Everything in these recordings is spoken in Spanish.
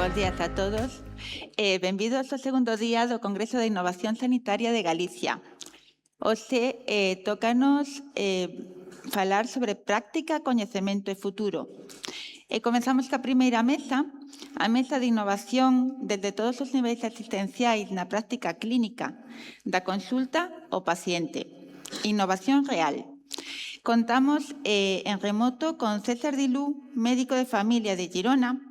Bos días a todos. Benvidos ao segundo día do Congreso de Innovación Sanitaria de Galicia. Hoxe tócanos falar sobre práctica, coñecemento e futuro. Comezamos ca primeira mesa, a mesa de innovación desde todos os niveis asistenciais na práctica clínica, da consulta ao paciente. Innovación real. Contamos en remoto con César Dilú, médico de familia de Girona,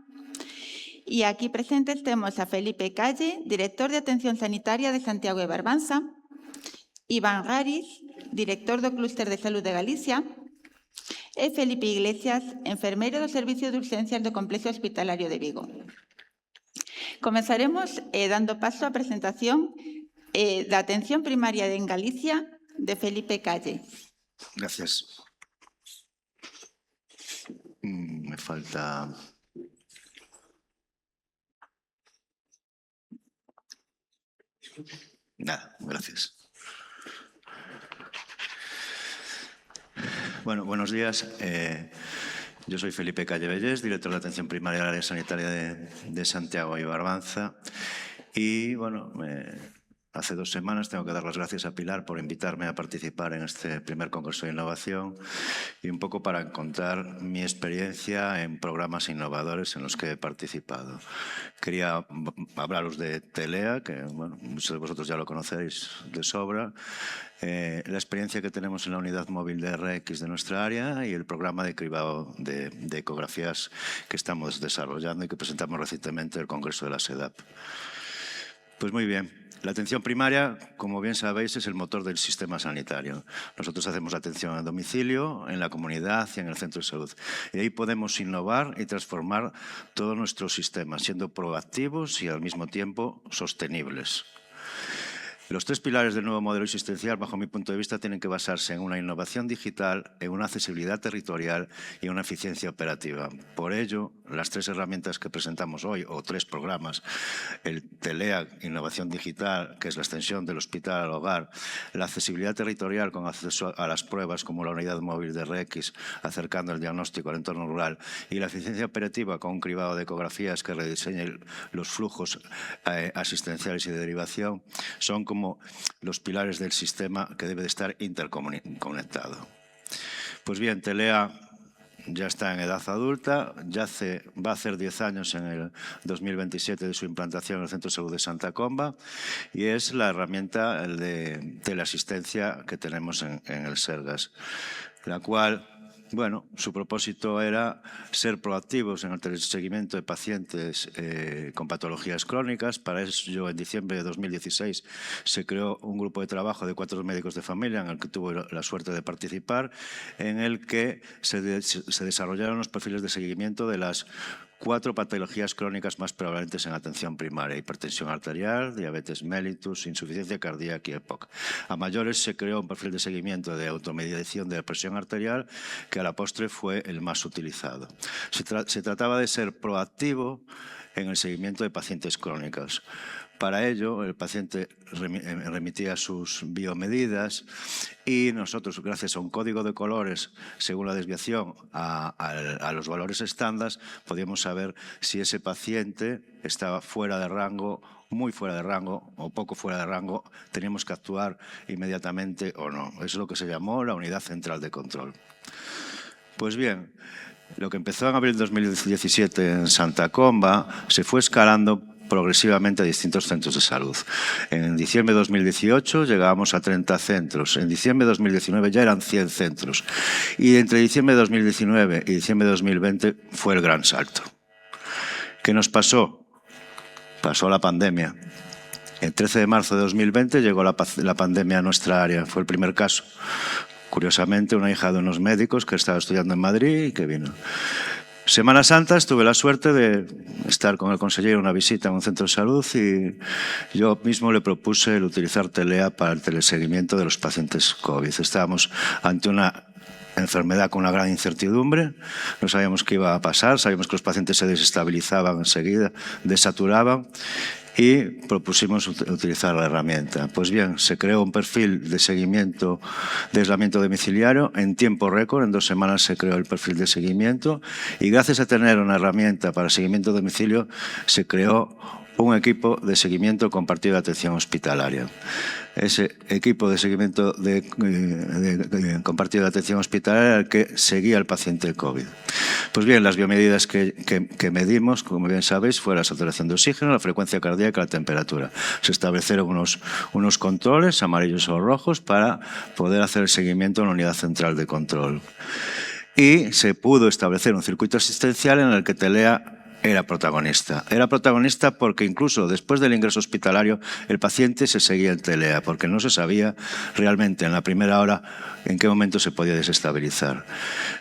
y aquí presentes temos a Felipe Calle, director de Atención Sanitaria de Santiago de Barbanza, Iván Raris, director do Clúster de Salud de Galicia, e Felipe Iglesias, enfermeiro do Servicio de Urgencias do Complexo Hospitalario de Vigo. Comezaremos dando paso á presentación da atención primaria en Galicia de Felipe Calle. Gracias. Me falta... Nada, gracias. Bueno, buenos días. Yo soy Felipe Calle Vellés, director de Atención Primaria del Área Sanitaria de Santiago y Barbanza. Y, bueno, hace 2 semanas tengo que dar las gracias a Pilar por invitarme a participar en este primer Congreso de Innovación y un poco para contar mi experiencia en programas innovadores en los que he participado. Quería hablaros de TELEA, que bueno, muchos de vosotros ya lo conocéis de sobra, la experiencia que tenemos en la unidad móvil de RX de nuestra área y el programa de cribado de ecografías que estamos desarrollando y que presentamos recientemente en el Congreso de la SEDAP. Pues muy bien. La atención primaria, como bien sabéis, es el motor del sistema sanitario. Nosotros hacemos atención a domicilio, en la comunidad y en el centro de salud. Y ahí podemos innovar y transformar todo nuestro sistema, siendo proactivos y al mismo tiempo sostenibles. Los 3 pilares del nuevo modelo asistencial, bajo mi punto de vista, tienen que basarse en una innovación digital, en una accesibilidad territorial y una eficiencia operativa. Por ello, las 3 herramientas que presentamos hoy, o 3 programas, el TELEA, Innovación Digital, que es la extensión del hospital al hogar, la accesibilidad territorial con acceso a las pruebas, como la unidad móvil de RX, acercando el diagnóstico al entorno rural, y la eficiencia operativa con un cribado de ecografías que rediseñe los flujos asistenciales y de derivación, son como los pilares del sistema que debe de estar interconectado. Pues bien, TELEA ya está en edad adulta, va a hacer 10 años en el 2027 de su implantación en el Centro de Salud de Santa Comba y es la herramienta de teleasistencia que tenemos en el Sergas, la cual... Bueno, su propósito era ser proactivos en el teleseguimiento de pacientes con patologías crónicas. Para ello, en diciembre de 2016 se creó un grupo de trabajo de 4 médicos de familia en el que tuve la suerte de participar, en el que se desarrollaron los perfiles de seguimiento de las 4 patologías crónicas más prevalentes en atención primaria: hipertensión arterial, diabetes mellitus, insuficiencia cardíaca y EPOC. A mayores se creó un perfil de seguimiento de automediación de la presión arterial que a la postre fue el más utilizado. Se trataba de ser proactivo en el seguimiento de pacientes crónicos. Para ello, el paciente remitía sus biomedidas y nosotros, gracias a un código de colores, según la desviación a los valores estándar, podíamos saber si ese paciente estaba fuera de rango, muy fuera de rango o poco fuera de rango, teníamos que actuar inmediatamente o no. Eso es lo que se llamó la unidad central de control. Pues bien, lo que empezó en abril de 2017 en Santa Comba se fue escalando progresivamente a distintos centros de salud. En diciembre de 2018 llegábamos a 30 centros. En diciembre de 2019 ya eran 100 centros. Y entre diciembre de 2019 y diciembre de 2020 fue el gran salto. ¿Qué nos pasó? Pasó la pandemia. El 13 de marzo de 2020 llegó la pandemia a nuestra área. Fue el primer caso. Curiosamente, una hija de unos médicos que estaba estudiando en Madrid y que vino. Semana Santa tuve la suerte de estar con el consejero en una visita en un centro de salud y yo mismo le propuse el utilizar TELEA para el teleseguimiento de los pacientes COVID. Estábamos ante una enfermedad con una gran incertidumbre, no sabíamos qué iba a pasar, sabíamos que los pacientes se desestabilizaban enseguida, desaturaban y propusimos utilizar la herramienta. Pues bien, se creó un perfil de seguimiento de aislamiento domiciliario en tiempo récord. En 2 semanas se creó el perfil de seguimiento y gracias a tener una herramienta para seguimiento a domicilio se creó un equipo de seguimiento compartido de atención hospitalaria. Ese equipo de seguimiento compartido de atención hospitalaria era el que seguía al paciente de COVID. Pues bien, las biomedidas que medimos, como bien sabéis, fue la saturación de oxígeno, la frecuencia cardíaca y la temperatura. Se establecieron unos controles, amarillos o rojos, para poder hacer el seguimiento en la unidad central de control. Y se pudo establecer un circuito asistencial en el que Telea era protagonista. Era protagonista porque incluso después del ingreso hospitalario el paciente se seguía en Telea, porque no se sabía realmente en la primera hora en qué momento se podía desestabilizar.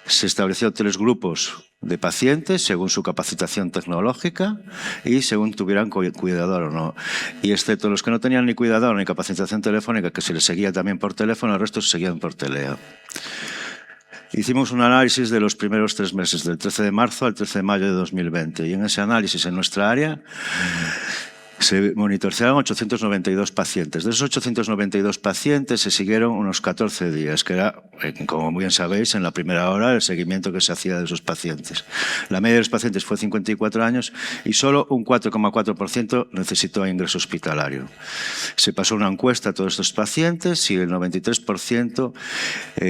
Se estableció 3 grupos de pacientes según su capacitación tecnológica y según tuvieran cuidador o no. Y excepto los que no tenían ni cuidador ni capacitación telefónica, que se les seguía también por teléfono, el resto se seguían por Telea. Hicimos un análisis de los primeros 3 meses, del 13 de marzo al 13 de mayo de 2020, y en ese análisis en nuestra área se monitorizaron 892 pacientes. De esos 892 pacientes se siguieron unos 14 días, que era, como bien sabéis, en la primera hora el seguimiento que se hacía de esos pacientes. La media de los pacientes fue 54 años y solo un 4,4% necesitó ingreso hospitalario. Se pasó una encuesta a todos estos pacientes y el 93%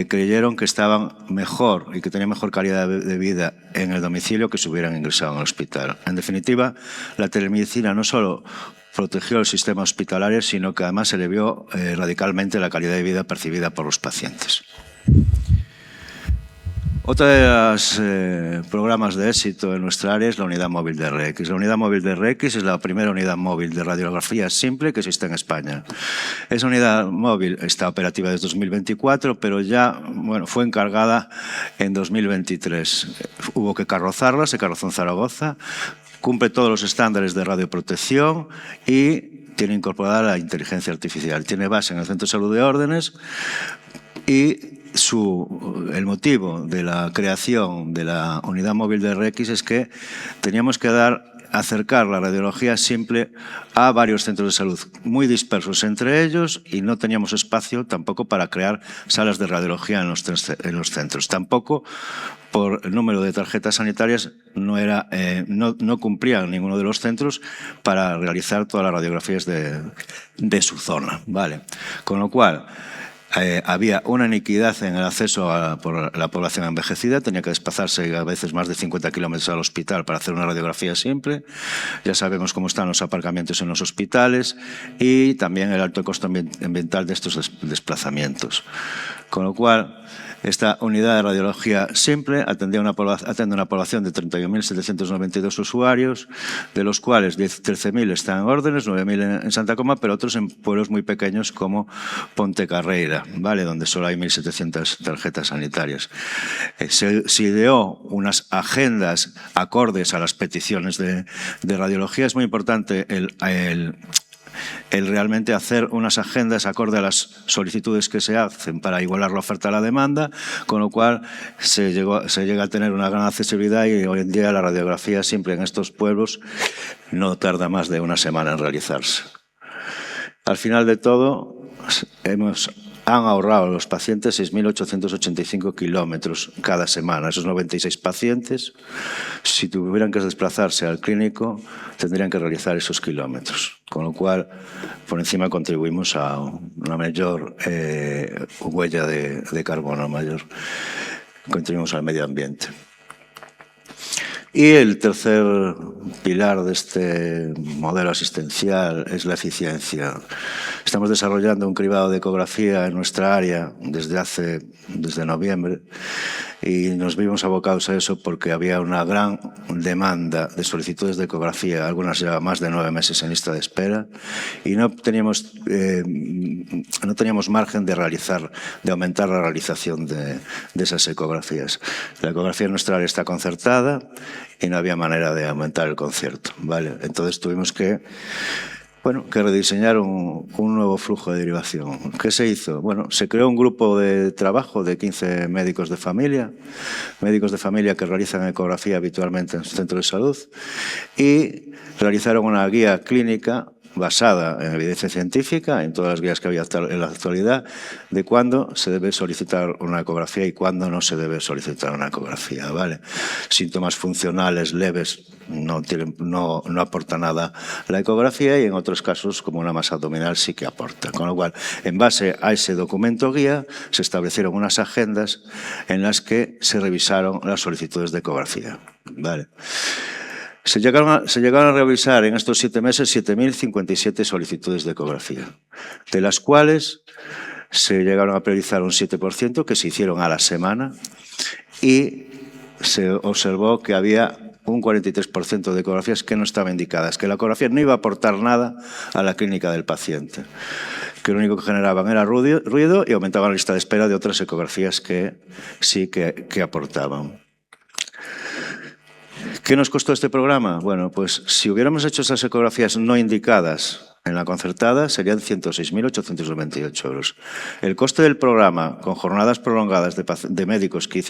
creyeron que estaban mejor y que tenían mejor calidad de vida en el domicilio que si hubieran ingresado en el hospital. En definitiva, la telemedicina no solo protegió el sistema hospitalario, sino que además elevó radicalmente la calidad de vida percibida por los pacientes. Otro de los programas de éxito en nuestra área es la unidad móvil de RX. La unidad móvil de RX es la primera unidad móvil de radiografía simple que existe en España. Esa unidad móvil está operativa desde 2024, pero ya fue encargada en 2023. Hubo que carrozarla, se carrozó en Zaragoza, cumple todos los estándares de radioprotección y tiene incorporada la inteligencia artificial. Tiene base en el Centro de Salud de Órdenes y el motivo de la creación de la unidad móvil de RX es que teníamos que acercar la radiología simple a varios centros de salud muy dispersos entre ellos y no teníamos espacio tampoco para crear salas de radiología en los centros. Tampoco por el número de tarjetas sanitarias no cumplían ninguno de los centros para realizar todas las radiografías de su zona. ¿Vale? Con lo cual había una iniquidad en el acceso por la población envejecida, tenía que desplazarse a veces más de 50 kilómetros al hospital para hacer una radiografía simple. Ya sabemos cómo están los aparcamientos en los hospitales y también el alto costo ambiental de estos desplazamientos. Con lo cual, esta unidad de radiología simple atiende a una población de 31.792 usuarios, de los cuales 13.000 están en Órdenes, 9.000 en Santa Coma, pero otros en pueblos muy pequeños como Pontecarreira, ¿vale? Donde solo hay 1.700 tarjetas sanitarias. Se ideó unas agendas acordes a las peticiones de radiología. Es muy importante el realmente hacer unas agendas acorde a las solicitudes que se hacen para igualar la oferta a la demanda, con lo cual se llega a tener una gran accesibilidad y hoy en día la radiografía simple en estos pueblos no tarda más de una semana en realizarse. Al final de todo, han ahorrado los pacientes 6.885 kilómetros cada semana. Esos 96 pacientes, si tuvieran que desplazarse al clínico, tendrían que realizar esos kilómetros. Con lo cual, por encima contribuimos a una mayor huella de carbono, contribuimos al medio ambiente. Y el tercer pilar de este modelo asistencial es la eficiencia. Estamos desarrollando un cribado de ecografía en nuestra área desde noviembre y nos vimos abocados a eso porque había una gran demanda de solicitudes de ecografía, algunas llevan más de 9 meses en lista de espera y no teníamos margen de aumentar la realización de esas ecografías. La ecografía en nuestra área está concertada y no había manera de aumentar el concierto, ¿vale? Entonces tuvimos que rediseñar un nuevo flujo de derivación. ¿Qué se hizo? Bueno, se creó un grupo de trabajo de 15 médicos de familia que realizan ecografía habitualmente en su centro de salud y realizaron una guía clínica basada en evidencia científica, en todas las guías que había en la actualidad, de cuándo se debe solicitar una ecografía y cuándo no se debe solicitar una ecografía, ¿vale? Síntomas funcionales leves no aporta nada la ecografía, y en otros casos, como una masa abdominal, sí que aporta. Con lo cual, en base a ese documento guía, se establecieron unas agendas en las que se revisaron las solicitudes de ecografía, ¿vale? Se llegaron a revisar en estos 7 meses 7.057 solicitudes de ecografía, de las cuales se llegaron a priorizar un 7% que se hicieron a la semana, y se observó que había un 43% de ecografías que no estaban indicadas, que la ecografía no iba a aportar nada a la clínica del paciente, que lo único que generaban era ruido y aumentaban la lista de espera de otras ecografías que sí que aportaban. ¿Qué nos costó este programa? Bueno, pues si hubiéramos hecho esas ecografías no indicadas en la concertada, serían 106.898 euros. El coste del programa, con jornadas prolongadas de médicos que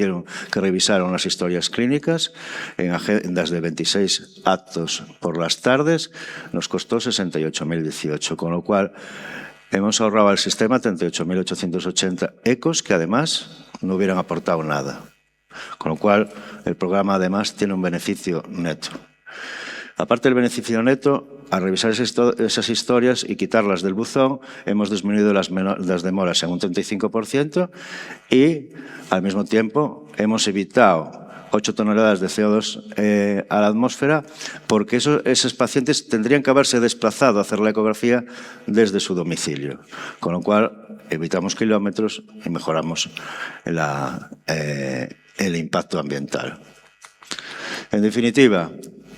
revisaron las historias clínicas en agendas de 26 actos por las tardes, nos costó 68.018, con lo cual hemos ahorrado al sistema 38.880 ecos que además no hubieran aportado nada. Con lo cual, el programa además tiene un beneficio neto. Aparte del beneficio neto, al revisar esas historias y quitarlas del buzón, hemos disminuido las demoras en un 35% y, al mismo tiempo, hemos evitado 8 toneladas de CO2 a la atmósfera, porque esos pacientes tendrían que haberse desplazado a hacer la ecografía desde su domicilio. Con lo cual, evitamos kilómetros y mejoramos el impacto ambiental. En definitiva,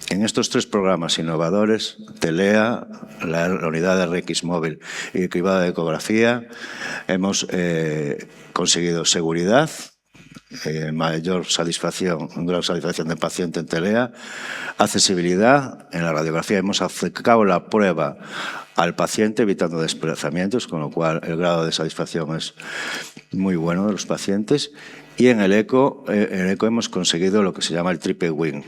en estos 3 programas innovadores, TELEA, la unidad de RX móvil y cribado de ecografía, hemos conseguido seguridad, mayor satisfacción, un grado de satisfacción del paciente en TELEA, accesibilidad. En la radiografía hemos acercado la prueba al paciente evitando desplazamientos, con lo cual el grado de satisfacción es muy bueno de los pacientes. Y en el eco hemos conseguido lo que se llama el triple win,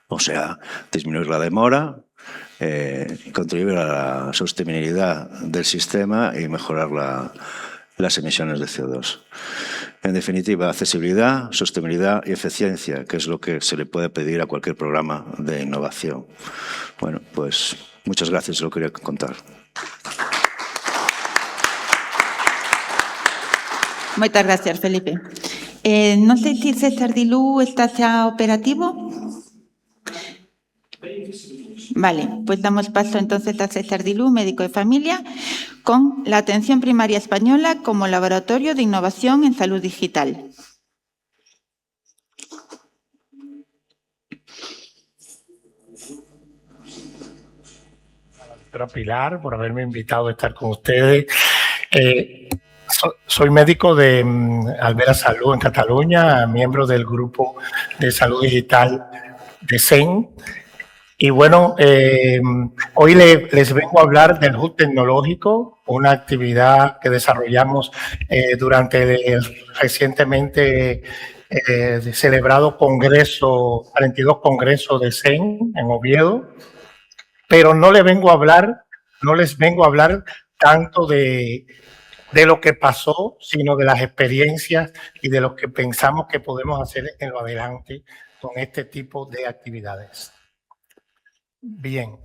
o sea, disminuir la demora, contribuir a la sostenibilidad del sistema y mejorar las emisiones de CO2. En definitiva, accesibilidad, sostenibilidad y eficiencia, que es lo que se le puede pedir a cualquier programa de innovación. Bueno, pues muchas gracias, lo quería contar. Muchas gracias, Felipe. No sé si César Dilú está ya operativo. Vale, pues damos paso entonces a César Dilú, médico de familia, con la atención primaria española como laboratorio de innovación en salud digital. Doctora Pilar, por haberme invitado a estar con ustedes. Soy médico de Albera Salud en Cataluña, miembro del grupo de salud digital de CEN. Y bueno, hoy les vengo a hablar del Hub Tecnológico, una actividad que desarrollamos durante el recientemente celebrado 42 Congreso de CEN en Oviedo. Pero no les vengo a hablar tanto de lo que pasó, sino de las experiencias y de lo que pensamos que podemos hacer en lo adelante con este tipo de actividades. Bien.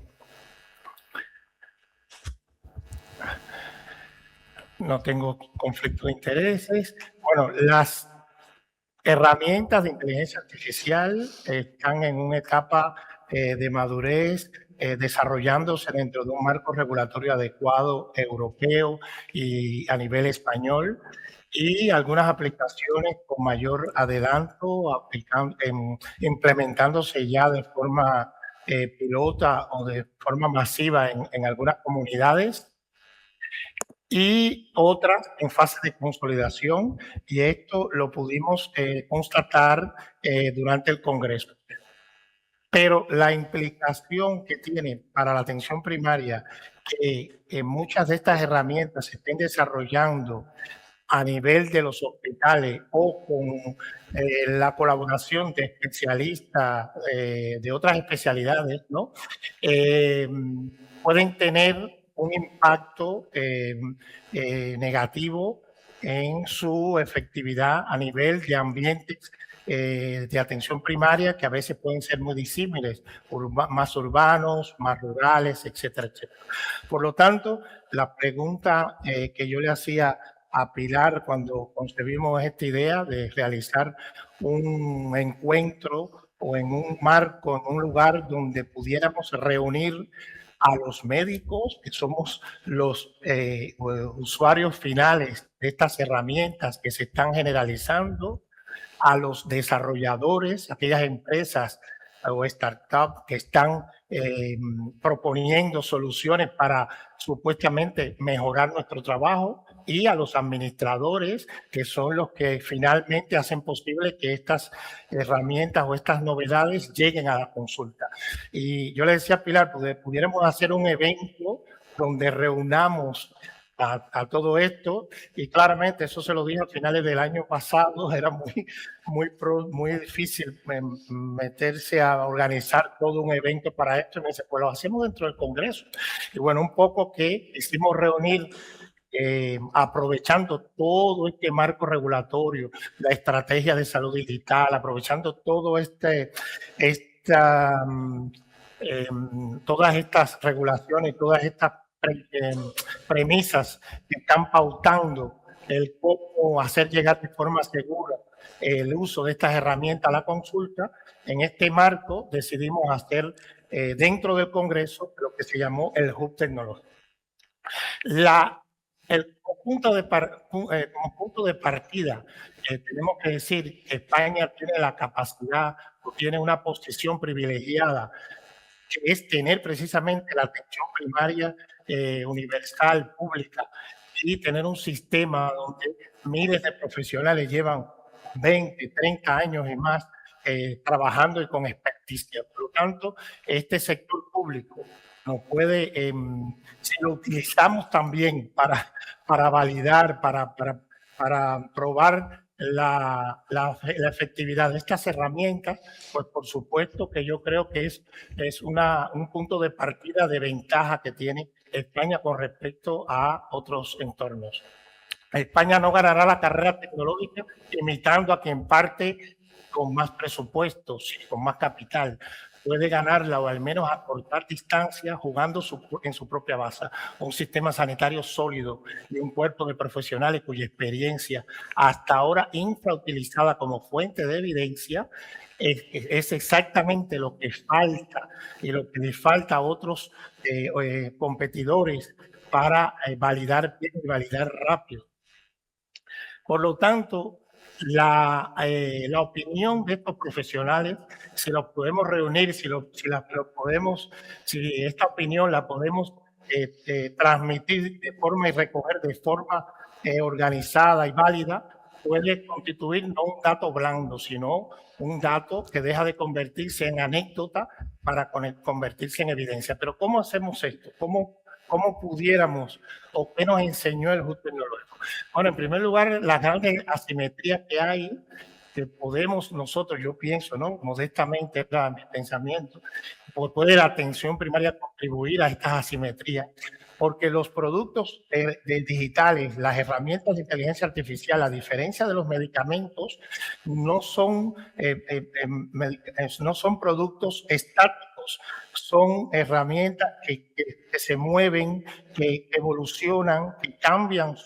No tengo conflicto de intereses. Bueno, las herramientas de inteligencia artificial están en una etapa de madurez, desarrollándose dentro de un marco regulatorio adecuado europeo y a nivel español, y algunas aplicaciones con mayor adelanto implementándose ya de forma pilota o de forma masiva en algunas comunidades, y otras en fase de consolidación, y esto lo pudimos constatar durante el Congreso. Pero la implicación que tiene para la atención primaria que muchas de estas herramientas se estén desarrollando a nivel de los hospitales o con la colaboración de especialistas de otras especialidades, ¿no? pueden tener un impacto negativo en su efectividad a nivel de ambientes de atención primaria que a veces pueden ser muy disímiles, más urbanos, más rurales, etcétera, etcétera. Por lo tanto, la pregunta que yo le hacía a Pilar cuando concebimos esta idea de realizar un encuentro o en un marco, en un lugar donde pudiéramos reunir a los médicos, que somos los usuarios finales de estas herramientas que se están generalizando, a los desarrolladores, aquellas empresas o startups que están proponiendo soluciones para supuestamente mejorar nuestro trabajo, y a los administradores, que son los que finalmente hacen posible que estas herramientas o estas novedades lleguen a la consulta. Y yo le decía a Pilar, pudiéramos hacer un evento donde reunamos a todo esto, y claramente eso se lo dije a finales del año pasado, era muy difícil meterse a organizar todo un evento para esto, y me dice, pues lo hacemos dentro del Congreso. Y bueno, un poco que hicimos reunir aprovechando todo este marco regulatorio, la estrategia de salud digital, aprovechando todo todas estas regulaciones, todas estas premisas que están pautando el cómo hacer llegar de forma segura el uso de estas herramientas a la consulta. En este marco decidimos hacer dentro del Congreso lo que se llamó el Hub Tecnológico. Como punto de partida, tenemos que decir que España tiene la capacidad o tiene una posición privilegiada, que es tener precisamente la atención primaria universal, pública, y tener un sistema donde miles de profesionales llevan 20, 30 años y más trabajando y con experticia. Por lo tanto, este sector público nos puede, si lo utilizamos también para validar, para probar la efectividad de estas herramientas, pues por supuesto que yo creo que es un punto de partida de ventaja que tiene España con respecto a otros entornos. España no ganará la carrera tecnológica imitando a quien parte con más presupuestos y con más capital. Puede ganarla o al menos acortar distancia jugando en su propia base. Un sistema sanitario sólido y un cuerpo de profesionales cuya experiencia, hasta ahora infrautilizada como fuente de evidencia, es exactamente lo que falta y lo que le falta a otros competidores para validar bien y validar rápido. Por lo tanto, la opinión de estos profesionales, si los podemos reunir, si esta opinión la podemos transmitir de forma y recoger de forma organizada y válida, puede constituir no un dato blando, sino un dato que deja de convertirse en anécdota para convertirse en evidencia. Pero ¿cómo hacemos esto? ¿Cómo pudiéramos o qué nos enseñó el Hub Tecnológico? Bueno, en primer lugar, las grandes asimetrías que hay, que podemos nosotros, yo pienso, ¿no? Modestamente, es mi pensamiento, puede la atención primaria contribuir a estas asimetrías, porque los productos digitales, las herramientas de inteligencia artificial, a diferencia de los medicamentos, no son productos estáticos, son herramientas que se mueven, que evolucionan, que cambian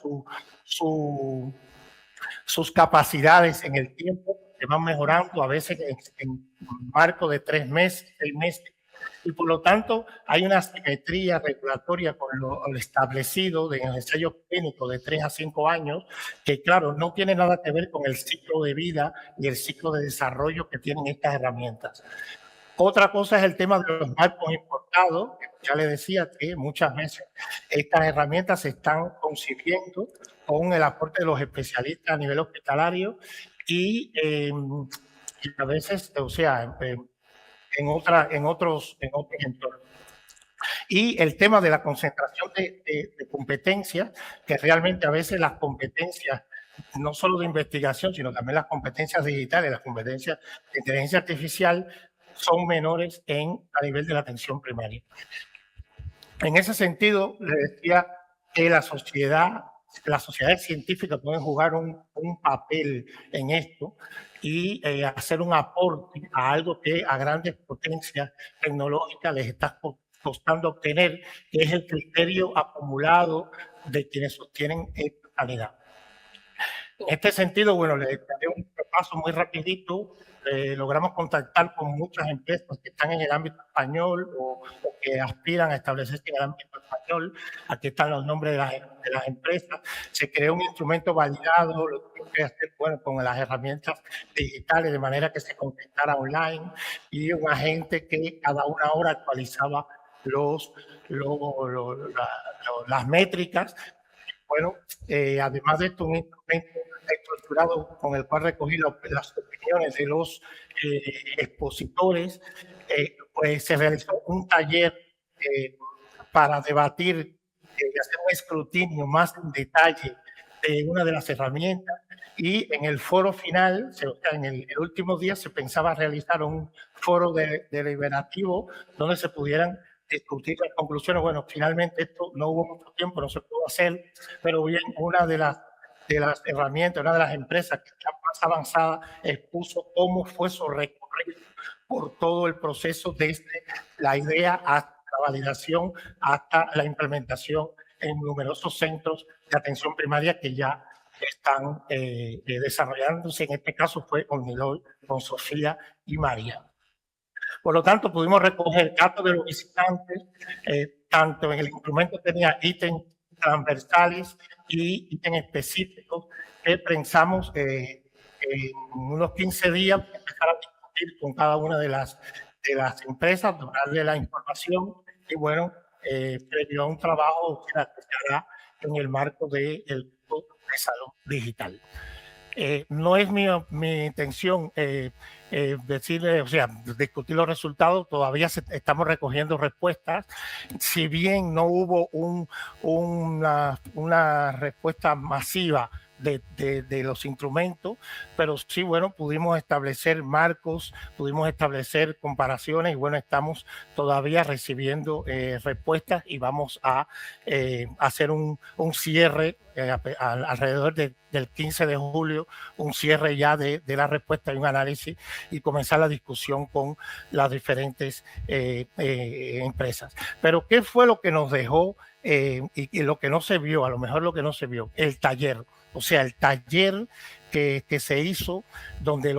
sus capacidades en el tiempo, que van mejorando a veces en un marco de 3 meses, 6 meses. Y por lo tanto hay una simetría regulatoria con lo establecido de ensayos clínicos de 3 a 5 años, que claro, no tiene nada que ver con el ciclo de vida y el ciclo de desarrollo que tienen estas herramientas. Otra cosa es el tema de los marcos importados. Ya le decía que muchas veces estas herramientas se están concibiendo con el aporte de los especialistas a nivel hospitalario y a veces, o sea, en otros entornos. Y el tema de la concentración de competencias, que realmente a veces las competencias, no solo de investigación, sino también las competencias digitales, las competencias de inteligencia artificial, son menores a nivel de la atención primaria. En ese sentido, le decía que las sociedades científicas pueden jugar un papel en esto y hacer un aporte a algo que a grandes potencias tecnológicas les está costando obtener, que es el criterio acumulado de quienes sostienen esta calidad. En este sentido, bueno, les daré un repaso muy rapidito. Logramos contactar con muchas empresas que están en el ámbito español o que aspiran a establecerse en el ámbito español. Aquí están los nombres de las empresas. Se creó un instrumento validado, lo tuvimos que hacer bueno, con las herramientas digitales, de manera que se contestara online, y un agente que cada una hora actualizaba las métricas. Bueno, además de esto, un instrumento estructurado con el cual recogí las opiniones de los expositores, pues se realizó un taller para debatir y hacer un escrutinio más en detalle de una de las herramientas, y en el foro final, o sea, en el último día, se pensaba realizar un foro deliberativo donde se pudieran discutir las conclusiones. Bueno, finalmente esto no hubo mucho tiempo, no se pudo hacer, pero bien, una de las herramientas, una de las empresas que está más avanzada expuso cómo fue su recorrido por todo el proceso desde la idea hasta la validación, hasta la implementación en numerosos centros de atención primaria que ya están desarrollándose. En este caso fue Omnilol, con Sofía y María. Por lo tanto, pudimos recoger datos de los visitantes, tanto en el instrumento tenía ítems transversales y ítems específicos que pensamos en unos 15 días empezar a discutir con cada una de las empresas, darle la información y bueno, previo a un trabajo que se hará en el marco del grupo de salud digital. No es mi intención decirle, o sea, discutir los resultados. Todavía estamos recogiendo respuestas. Si bien no hubo una respuesta masiva de los instrumentos, pero sí, bueno, pudimos establecer marcos, pudimos establecer comparaciones y bueno, estamos todavía recibiendo respuestas y vamos a hacer un cierre alrededor del 15 de julio, un cierre ya de la respuesta y un análisis y comenzar la discusión con las diferentes empresas. Pero ¿qué fue lo que nos dejó y lo que no se vio? A lo mejor lo que no se vio, el taller. O sea, el taller que se hizo donde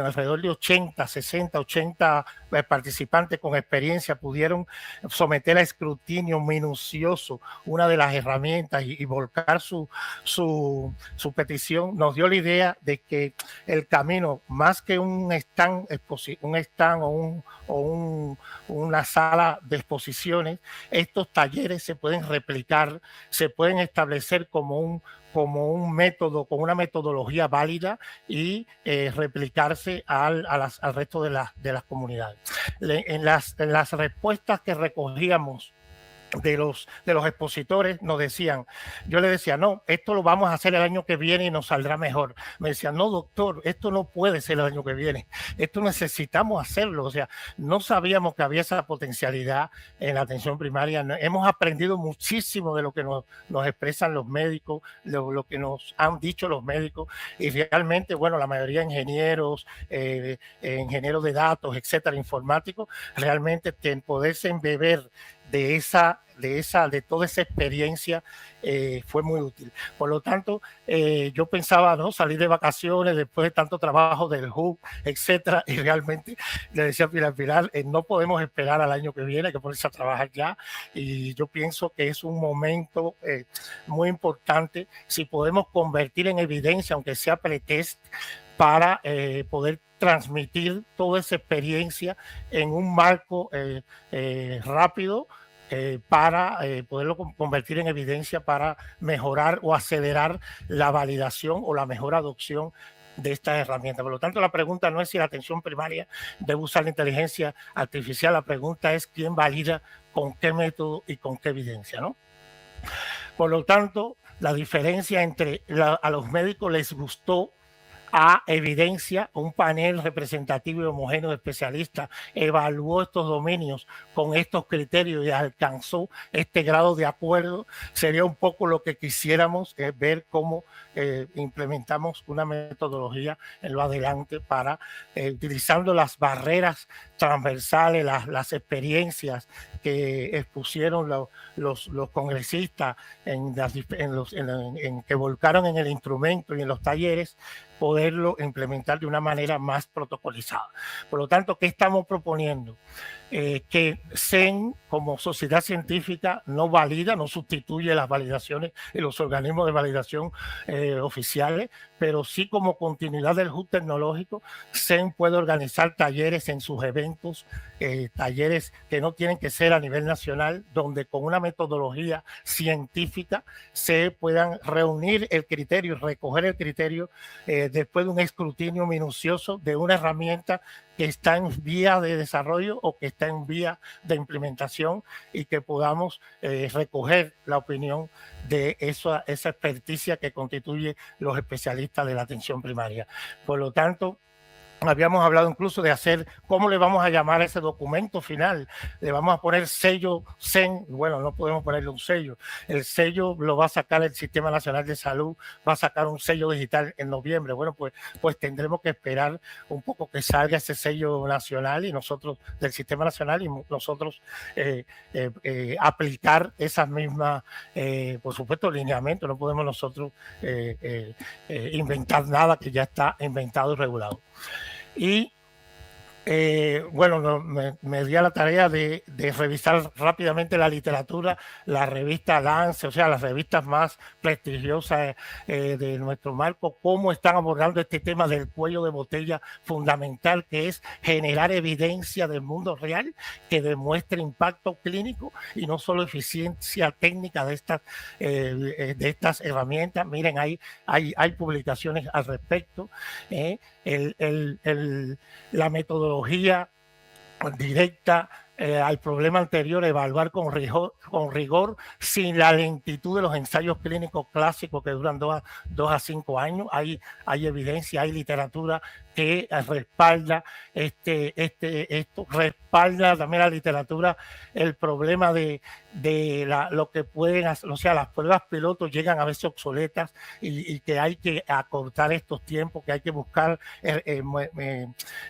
alrededor de 80, 60, 80 participantes con experiencia pudieron someter a escrutinio minucioso una de las herramientas y volcar su petición, nos dio la idea de que el camino, más que un stand o una sala de exposiciones, estos talleres se pueden replicar, se pueden establecer como un método, con una metodología válida y replicarse al resto de las comunidades. En las respuestas que recogíamos de los expositores nos decían, yo le decía, no, esto lo vamos a hacer el año que viene y nos saldrá mejor. Me decían, no, doctor, esto no puede ser el año que viene, esto necesitamos hacerlo. O sea, no sabíamos que había esa potencialidad en la atención primaria. Hemos aprendido muchísimo de lo que nos expresan los médicos, lo que nos han dicho los médicos, y realmente, bueno, la mayoría de ingenieros, ingenieros de datos, etcétera, informáticos, realmente poderse embeber de toda esa experiencia fue muy útil. Por lo tanto, yo pensaba, ¿no?, salir de vacaciones después de tanto trabajo del hub, etcétera, y realmente le decía al final, no podemos esperar al año que viene, hay que ponerse a trabajar ya, y yo pienso que es un momento muy importante si podemos convertir en evidencia, aunque sea pretest, para poder transmitir toda esa experiencia en un marco rápido para poderlo convertir en evidencia para mejorar o acelerar la validación o la mejor adopción de estas herramientas. Por lo tanto, la pregunta no es si la atención primaria debe usar la inteligencia artificial, la pregunta es quién valida, con qué método y con qué evidencia, ¿no? Por lo tanto, la diferencia entre a los médicos les gustó a evidencia. Un panel representativo y homogéneo de especialistas evaluó estos dominios con estos criterios y alcanzó este grado de acuerdo. Sería un poco lo que quisiéramos, ver cómo implementamos una metodología en lo adelante para, utilizando las barreras transversales, las experiencias que expusieron los congresistas en que volcaron en el instrumento y en los talleres, poderlo implementar de una manera más protocolizada. Por lo tanto, ¿qué estamos proponiendo? Que CEN como sociedad científica no valida, no sustituye las validaciones y los organismos de validación oficiales, pero sí como continuidad del hub tecnológico, CEN puede organizar talleres en sus eventos, talleres que no tienen que ser a nivel nacional, donde con una metodología científica se puedan reunir el criterio y recoger el criterio después de un escrutinio minucioso de una herramienta que está en vía de desarrollo o que está en vía de implementación, y que podamos recoger la opinión de esa experticia que constituye los especialistas de la atención primaria. Por lo tanto, habíamos hablado incluso de hacer, ¿cómo le vamos a llamar a ese documento final? Le vamos a poner sello CEN. Bueno, no podemos ponerle un sello. El sello lo va a sacar el Sistema Nacional de Salud, va a sacar un sello digital en noviembre. Bueno, pues tendremos que esperar un poco que salga ese sello nacional y nosotros, del Sistema Nacional, y nosotros aplicar esas mismas, por supuesto, lineamientos. No podemos nosotros inventar nada que ya está inventado y regulado. Y bueno, me di a la tarea de revisar rápidamente la literatura, la revista Lance, o sea, las revistas más prestigiosas de nuestro marco, cómo están abordando este tema del cuello de botella fundamental, que es generar evidencia del mundo real que demuestre impacto clínico y no solo eficiencia técnica de estas herramientas. Miren, hay publicaciones al respecto. La metodología directa al problema anterior, evaluar con rigor, sin la lentitud de los ensayos clínicos clásicos que duran 2 a 5 años. Hay evidencia, hay literatura que respalda esto, respalda también la literatura el problema de lo que pueden hacer, o sea, las pruebas pilotos llegan a veces obsoletas y que hay que acortar estos tiempos, que hay que buscar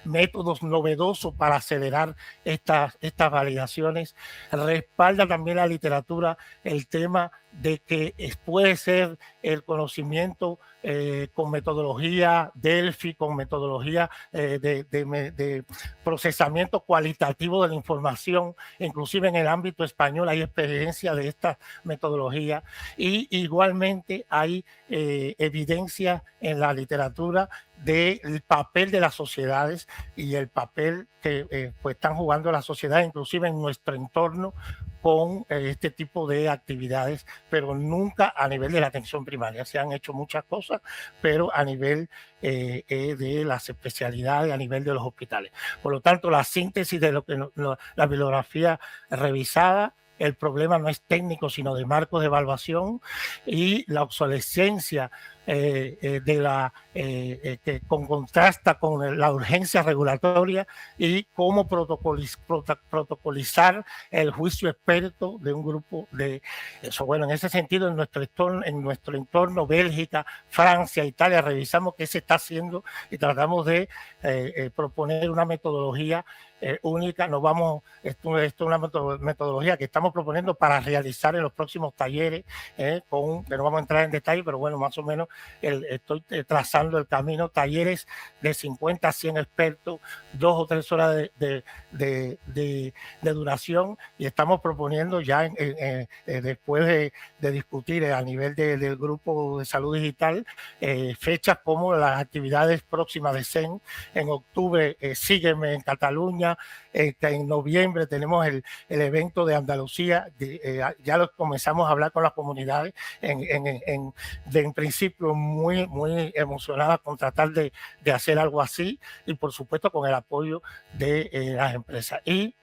métodos novedosos para acelerar estas validaciones. Respalda también la literatura el tema de que puede ser el conocimiento con metodología Delphi, con metodología de procesamiento cualitativo de la información. Inclusive en el ámbito español hay experiencia de esta metodología, y igualmente hay evidencia en la literatura del papel de las sociedades y el papel que pues están jugando las sociedades, inclusive en nuestro entorno, con este tipo de actividades, pero nunca a nivel de la atención primaria. Se han hecho muchas cosas, pero a nivel de las especialidades, a nivel de los hospitales. Por lo tanto, la síntesis de la bibliografía revisada: el problema no es técnico, sino de marcos de evaluación, y la obsolescencia que contrasta con la urgencia regulatoria, y cómo protocolizar el juicio experto de un grupo de eso. Bueno, en ese sentido, en nuestro entorno, Bélgica, Francia, Italia, revisamos qué se está haciendo y tratamos de proponer una metodología única. Esto es una metodología que estamos proponiendo para realizar en los próximos talleres, que no vamos a entrar en detalle, pero bueno, más o menos estoy trazando el camino. Talleres de 50 a 100 expertos, 2 o 3 horas de duración, y estamos proponiendo ya después de discutir a nivel del grupo de salud digital fechas como las actividades próximas de CEN. En octubre, Sígueme en Cataluña. En noviembre tenemos el evento de Andalucía. Ya lo comenzamos a hablar con las comunidades, en principio muy emocionadas con tratar de hacer algo así, y por supuesto con el apoyo de las empresas. Y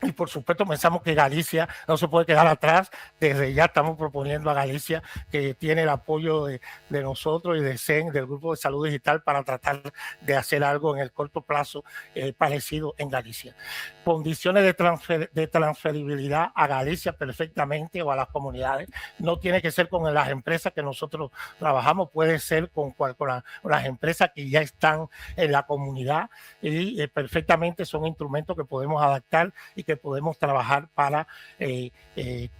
Y por supuesto pensamos que Galicia no se puede quedar atrás. Desde ya estamos proponiendo a Galicia, que tiene el apoyo de nosotros y de CEN, del Grupo de Salud Digital, para tratar de hacer algo en el corto plazo parecido en Galicia. Condiciones de transferibilidad a Galicia perfectamente, o a las comunidades. No tiene que ser con las empresas que nosotros trabajamos, puede ser con las empresas que ya están en la comunidad, y perfectamente son instrumentos que podemos adaptar y que podemos trabajar para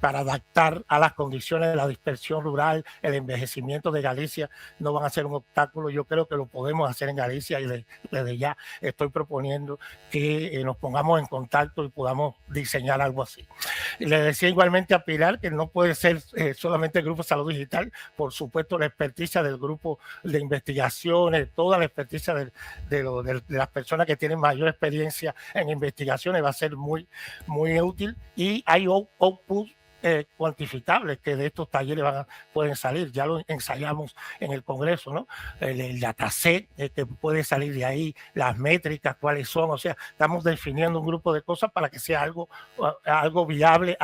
adaptar a las condiciones de la dispersión rural. El envejecimiento de Galicia no van a ser un obstáculo. Yo creo que lo podemos hacer en Galicia, y desde ya estoy proponiendo que nos pongamos en contacto y podamos diseñar algo así. Le decía igualmente a Pilar que no puede ser solamente el Grupo de Salud Digital. Por supuesto, la experticia del grupo de investigaciones, toda la experticia de las personas que tienen mayor experiencia en investigaciones va a ser muy útil, y hay outputs cuantificables que de estos talleres pueden salir. Ya lo ensayamos en el Congreso, ¿no? El dataset que puede salir de ahí, las métricas, cuáles son. O sea, estamos definiendo un grupo de cosas para que sea algo viable,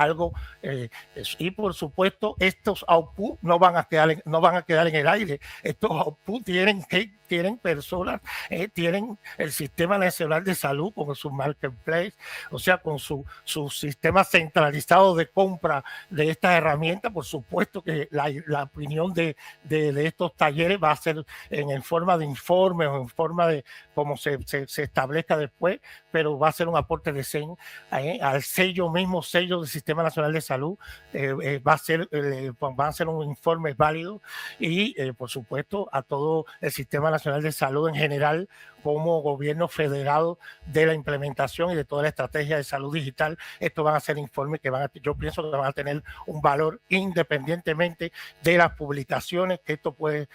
y por supuesto estos outputs no van a quedar en el aire. Estos outputs tienen personas, tienen el Sistema Nacional de Salud con su marketplace, o sea, con su sistema centralizado de compra de estas herramientas. Por supuesto que la opinión de estos talleres va a ser en forma de informes o en forma de cómo se establezca después, pero va a ser un aporte de CEN al sello del Sistema Nacional de Salud. Van a ser un informe válido, y por supuesto a todo el Sistema Nacional de Salud en general, como gobierno federado, de la implementación y de toda la estrategia de salud digital. Estos van a ser informes que yo pienso que van a tener un valor independientemente de las publicaciones que esto puede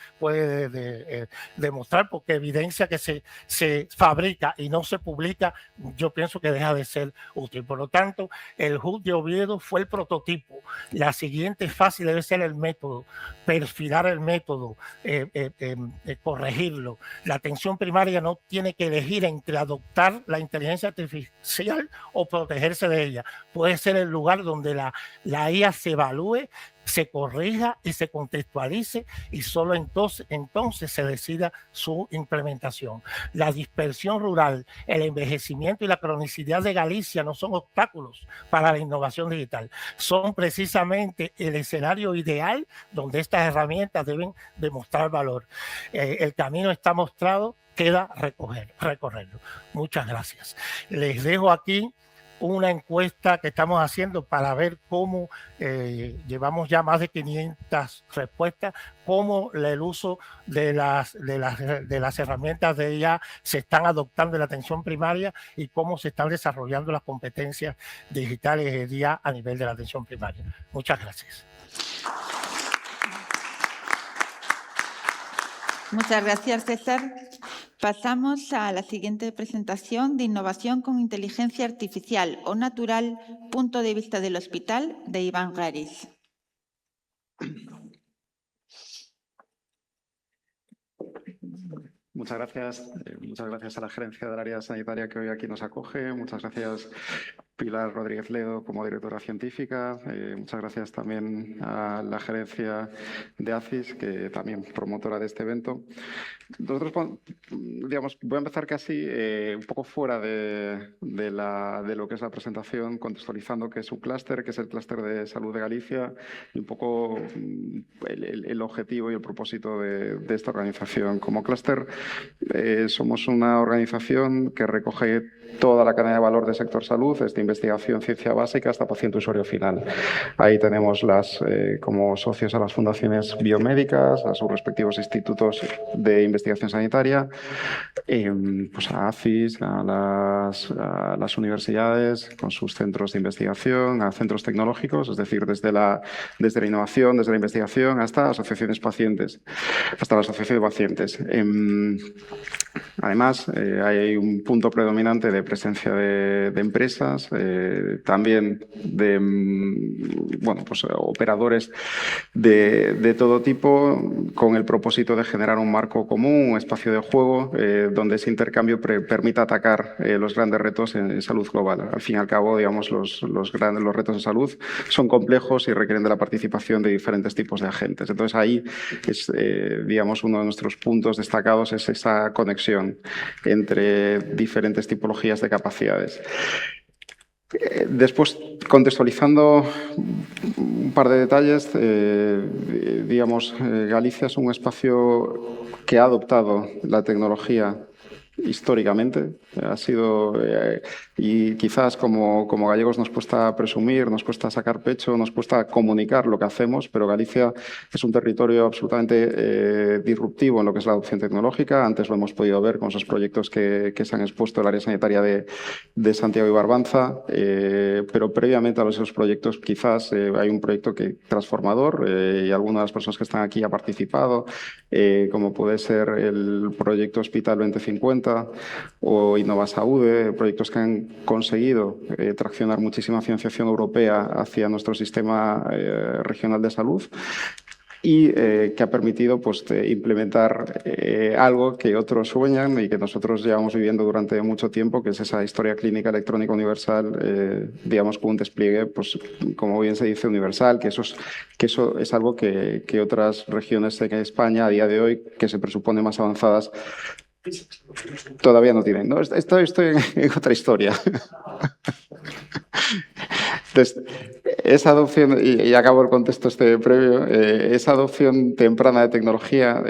demostrar, porque evidencia que se fabrica y no se publica, yo pienso que deja de ser útil. Por lo tanto, el HUD de Oviedo fue el prototipo. La siguiente fase debe ser el método, perfilar el método, corregirlo. La atención primaria no tiene que elegir entre adoptar la inteligencia artificial o protegerse de ella. Puede ser el lugar donde la IA se evalúe, se corrija y se contextualice, y solo entonces se decida su implementación. La dispersión rural, el envejecimiento y la cronicidad de Galicia no son obstáculos para la innovación digital. Son precisamente el escenario ideal donde estas herramientas deben demostrar valor. El camino está mostrado, queda recorrerlo. Muchas gracias. Les dejo aquí una encuesta que estamos haciendo para ver cómo llevamos ya más de 500 respuestas, cómo el uso de las herramientas de IA se están adoptando en la atención primaria, y cómo se están desarrollando las competencias digitales de IA a nivel de la atención primaria. Muchas gracias. Muchas gracias, César. Pasamos a la siguiente presentación de Innovación con Inteligencia Artificial o Natural, punto de vista del hospital, de Iván Garis. Muchas gracias a la gerencia del área sanitaria que hoy aquí nos acoge. Muchas gracias, Pilar Rodríguez Ledo, como directora científica. Muchas gracias también a la gerencia de ACIS, que también promotora de este evento. Nosotros, digamos, voy a empezar casi un poco fuera de lo que es la presentación, contextualizando que es un clúster, que es el clúster de salud de Galicia, y un poco el objetivo y el propósito de esta organización. Como clúster, somos una organización que recoge toda la cadena de valor del sector salud, desde investigación, ciencia básica hasta paciente usuario final. Ahí tenemos como socios a las fundaciones biomédicas, a sus respectivos institutos de investigación sanitaria, pues a ACIS, a las universidades con sus centros de investigación, a centros tecnológicos, es decir, desde la innovación, desde la investigación hasta asociaciones pacientes, hasta la asociación de pacientes. Además, hay un punto predominante de presencia de empresas, también de operadores de todo tipo, con el propósito de generar un marco común, un espacio de juego, donde ese intercambio permita atacar los grandes retos en salud global. Al fin y al cabo, digamos, los retos de salud son complejos y requieren de la participación de diferentes tipos de agentes. Entonces, ahí es, digamos, uno de nuestros puntos destacados es esa conexión entre diferentes tipologías de capacidades. Después, contextualizando un par de detalles, digamos, Galicia es un espacio que ha adoptado la tecnología históricamente. Ha sido, y quizás como gallegos nos cuesta presumir, nos cuesta sacar pecho, nos cuesta comunicar lo que hacemos, pero Galicia es un territorio absolutamente disruptivo en lo que es la adopción tecnológica. Antes lo hemos podido ver con esos proyectos que se han expuesto en el área sanitaria de Santiago y Barbanza, pero previamente a esos proyectos quizás hay un proyecto transformador y algunas de las personas que están aquí han participado, como puede ser el proyecto Hospital 2050 o Innova Saúde, proyectos que han conseguido traccionar muchísima financiación europea hacia nuestro sistema regional de salud y que ha permitido implementar algo que otros sueñan y que nosotros llevamos viviendo durante mucho tiempo, que es esa historia clínica electrónica universal, digamos, con un despliegue, como bien se dice, universal, que eso es algo que otras regiones de España a día de hoy, que se presuponen más avanzadas, todavía no tienen. No, estoy en otra historia. Entonces, esa adopción, y acabo el contexto previo, esa adopción temprana de tecnología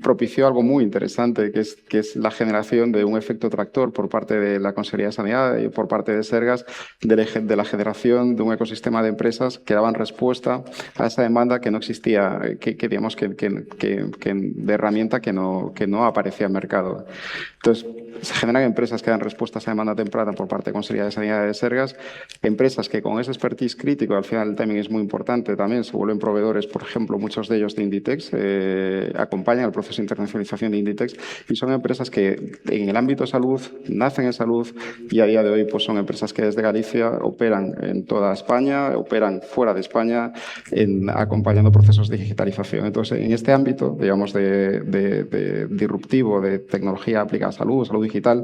propició algo muy interesante, que es la generación de un efecto tractor por parte de la Consejería de Sanidad y por parte de Sergas, de la generación de un ecosistema de empresas que daban respuesta a esa demanda que no existía, digamos, de herramienta que no aparecía en mercado. Entonces, se generan empresas que dan respuesta a esa demanda temprana por parte de Consejería de Sanidad de Sergas, empresas que con ese expertise crítico, al final el timing es muy importante también, se vuelven proveedores, por ejemplo, muchos de ellos de Inditex, acompañan el proceso de internacionalización de Inditex y son empresas que en el ámbito de salud, nacen en salud y a día de hoy son empresas que desde Galicia operan en toda España, operan fuera de España, acompañando procesos de digitalización. Entonces, en este ámbito, digamos, de disruptivo, de tecnología aplicada a salud digital,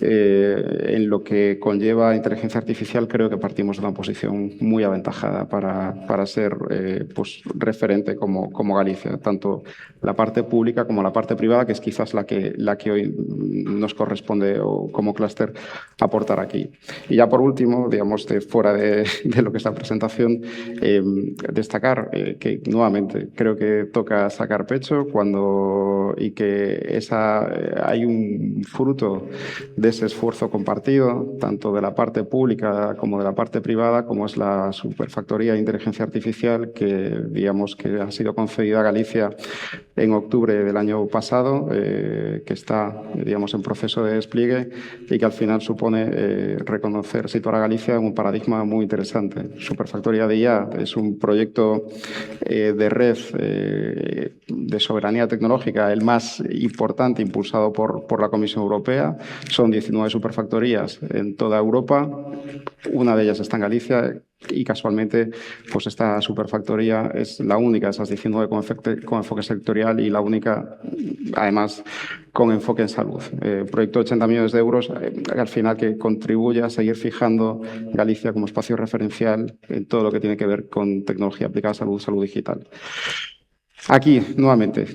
en lo que conlleva inteligencia artificial, creo que partimos de una posición muy aventajada para ser referente como Galicia, tanto la parte pública como la parte privada, que es quizás la que hoy nos corresponde como clúster aportar aquí. Y ya por último, digamos, fuera de lo que es la presentación, destacar que nuevamente creo que toca sacar pecho y que hay un fruto de ese esfuerzo compartido, tanto de la parte pública como de la parte privada, como es la Superfactoría de Inteligencia Artificial, que digamos que ha sido concedida a Galicia en octubre del año pasado, que está, digamos, en proceso de despliegue y que al final supone situar a Galicia en un paradigma muy interesante. Superfactoría de IA es un proyecto de red de soberanía tecnológica, el más importante impulsado por la Comisión Europea. Son 19 superfactorías en toda Europa. Una de ellas está en Galicia y casualmente esta superfactoría es la única de esas 19 con enfoque sectorial y la única, además, con enfoque en salud. Proyecto de 80 millones de euros, al final que contribuye a seguir fijando Galicia como espacio referencial en todo lo que tiene que ver con tecnología aplicada a salud digital. Aquí, nuevamente,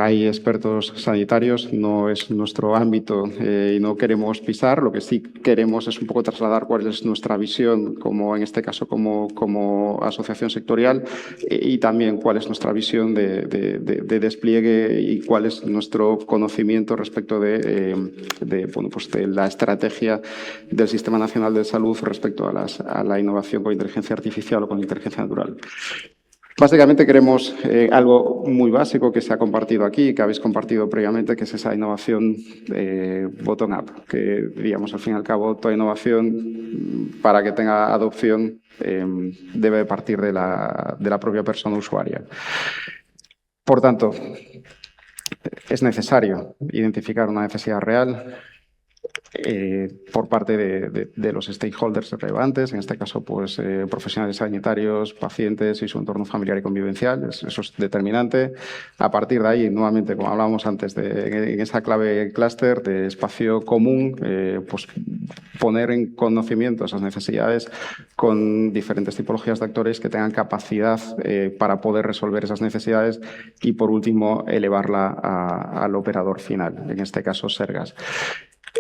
hay expertos sanitarios, no es nuestro ámbito y no queremos pisar. Lo que sí queremos es un poco trasladar cuál es nuestra visión, como en este caso como asociación sectorial, y también cuál es nuestra visión de despliegue y cuál es nuestro conocimiento respecto de la estrategia del Sistema Nacional de Salud respecto a la innovación con inteligencia artificial o con inteligencia natural. Básicamente queremos algo muy básico que se ha compartido aquí, que habéis compartido previamente, que es esa innovación bottom-up, que, digamos, al fin y al cabo, toda innovación, para que tenga adopción, debe partir de la propia persona usuaria. Por tanto, Es necesario identificar una necesidad real por parte de los stakeholders relevantes, en este caso pues, profesionales sanitarios, pacientes y su entorno familiar y convivencial. Eso es determinante. A partir de ahí, nuevamente, como hablábamos antes, en esa clave clúster de espacio común, pues poner en conocimiento esas necesidades con diferentes tipologías de actores que tengan capacidad para poder resolver esas necesidades y, por último, elevarla al operador final, en este caso Sergas.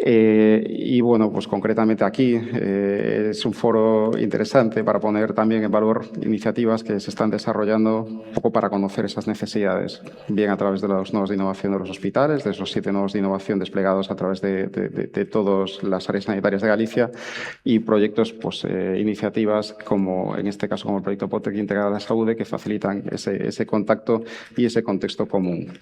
Y bueno, pues concretamente aquí es un foro interesante para poner también en valor iniciativas que se están desarrollando un poco para conocer esas necesidades, bien a través de los nodos de innovación de los hospitales, de esos 7 nodos de innovación desplegados a través de todas las áreas sanitarias de Galicia y proyectos, pues iniciativas como en este caso como el proyecto Potec Integrada de Saúde que facilitan ese contacto y ese contexto común.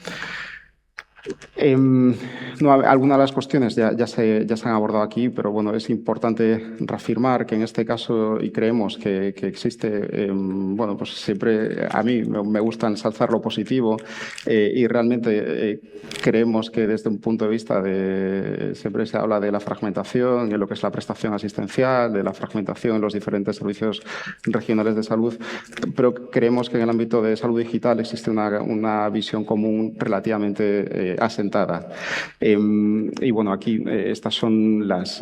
Algunas de las cuestiones ya se han abordado aquí, pero bueno, es importante reafirmar que en este caso, y creemos que existe, bueno, pues siempre a mí me gusta ensalzar lo positivo y realmente creemos que desde un punto de vista siempre se habla de la fragmentación en lo que es la prestación asistencial, de la fragmentación en los diferentes servicios regionales de salud, pero creemos que en el ámbito de salud digital existe una visión común relativamente asentada. Y bueno, aquí estas son las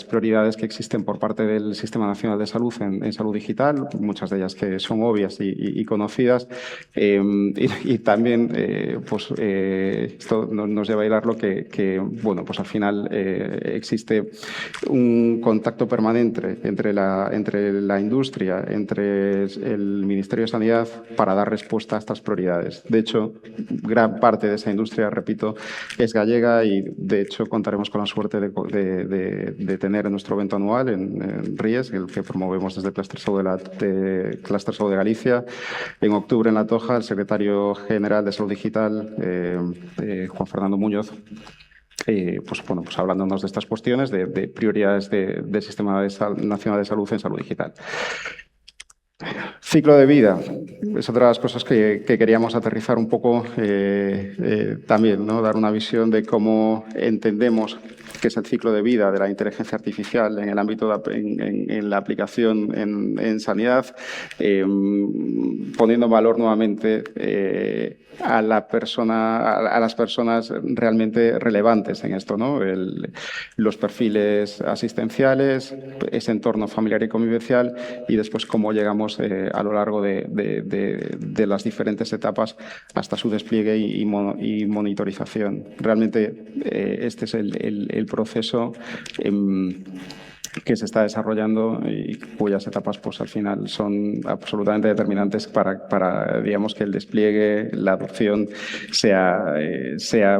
prioridades que existen por parte del Sistema Nacional de Salud en salud digital, muchas de ellas que son obvias y conocidas. Y también pues, esto nos lleva a hilarlo que bueno, pues al final existe un contacto permanente entre la industria, entre el Ministerio de Sanidad para dar respuesta a estas prioridades. De hecho, gran parte de esa industria, repito, es gallega y de hecho contaremos con la suerte de tener en nuestro evento anual en Ries, el que promovemos desde Cluster Salud de Galicia, en octubre en La Toja, el secretario general de Salud Digital, Juan Fernando Muñoz, pues, bueno, pues hablándonos de estas cuestiones, de prioridades del Sistema Nacional de Salud en salud digital. Ciclo de vida es otra de las cosas que queríamos aterrizar un poco también, ¿no? Dar una visión de cómo entendemos que es el ciclo de vida de la inteligencia artificial en el ámbito en la aplicación en sanidad, poniendo en valor nuevamente a las personas realmente relevantes en esto, ¿no? Los perfiles asistenciales, ese entorno familiar y convivencial y después cómo llegamos a lo largo de las diferentes etapas hasta su despliegue y monitorización. Realmente este es el proceso que se está desarrollando y cuyas etapas pues al final son absolutamente determinantes para digamos que el despliegue, la adopción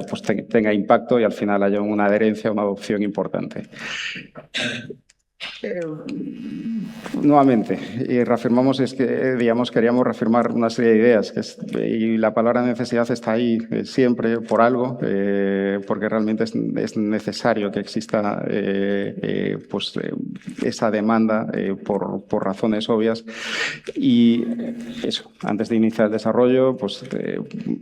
pues tenga impacto y al final haya una adherencia, una adopción importante. Nuevamente, y reafirmamos, es que digamos, queríamos reafirmar una serie de ideas y la palabra necesidad está ahí siempre por algo, porque realmente es necesario que exista pues, esa demanda por razones obvias y eso, antes de iniciar el desarrollo, pues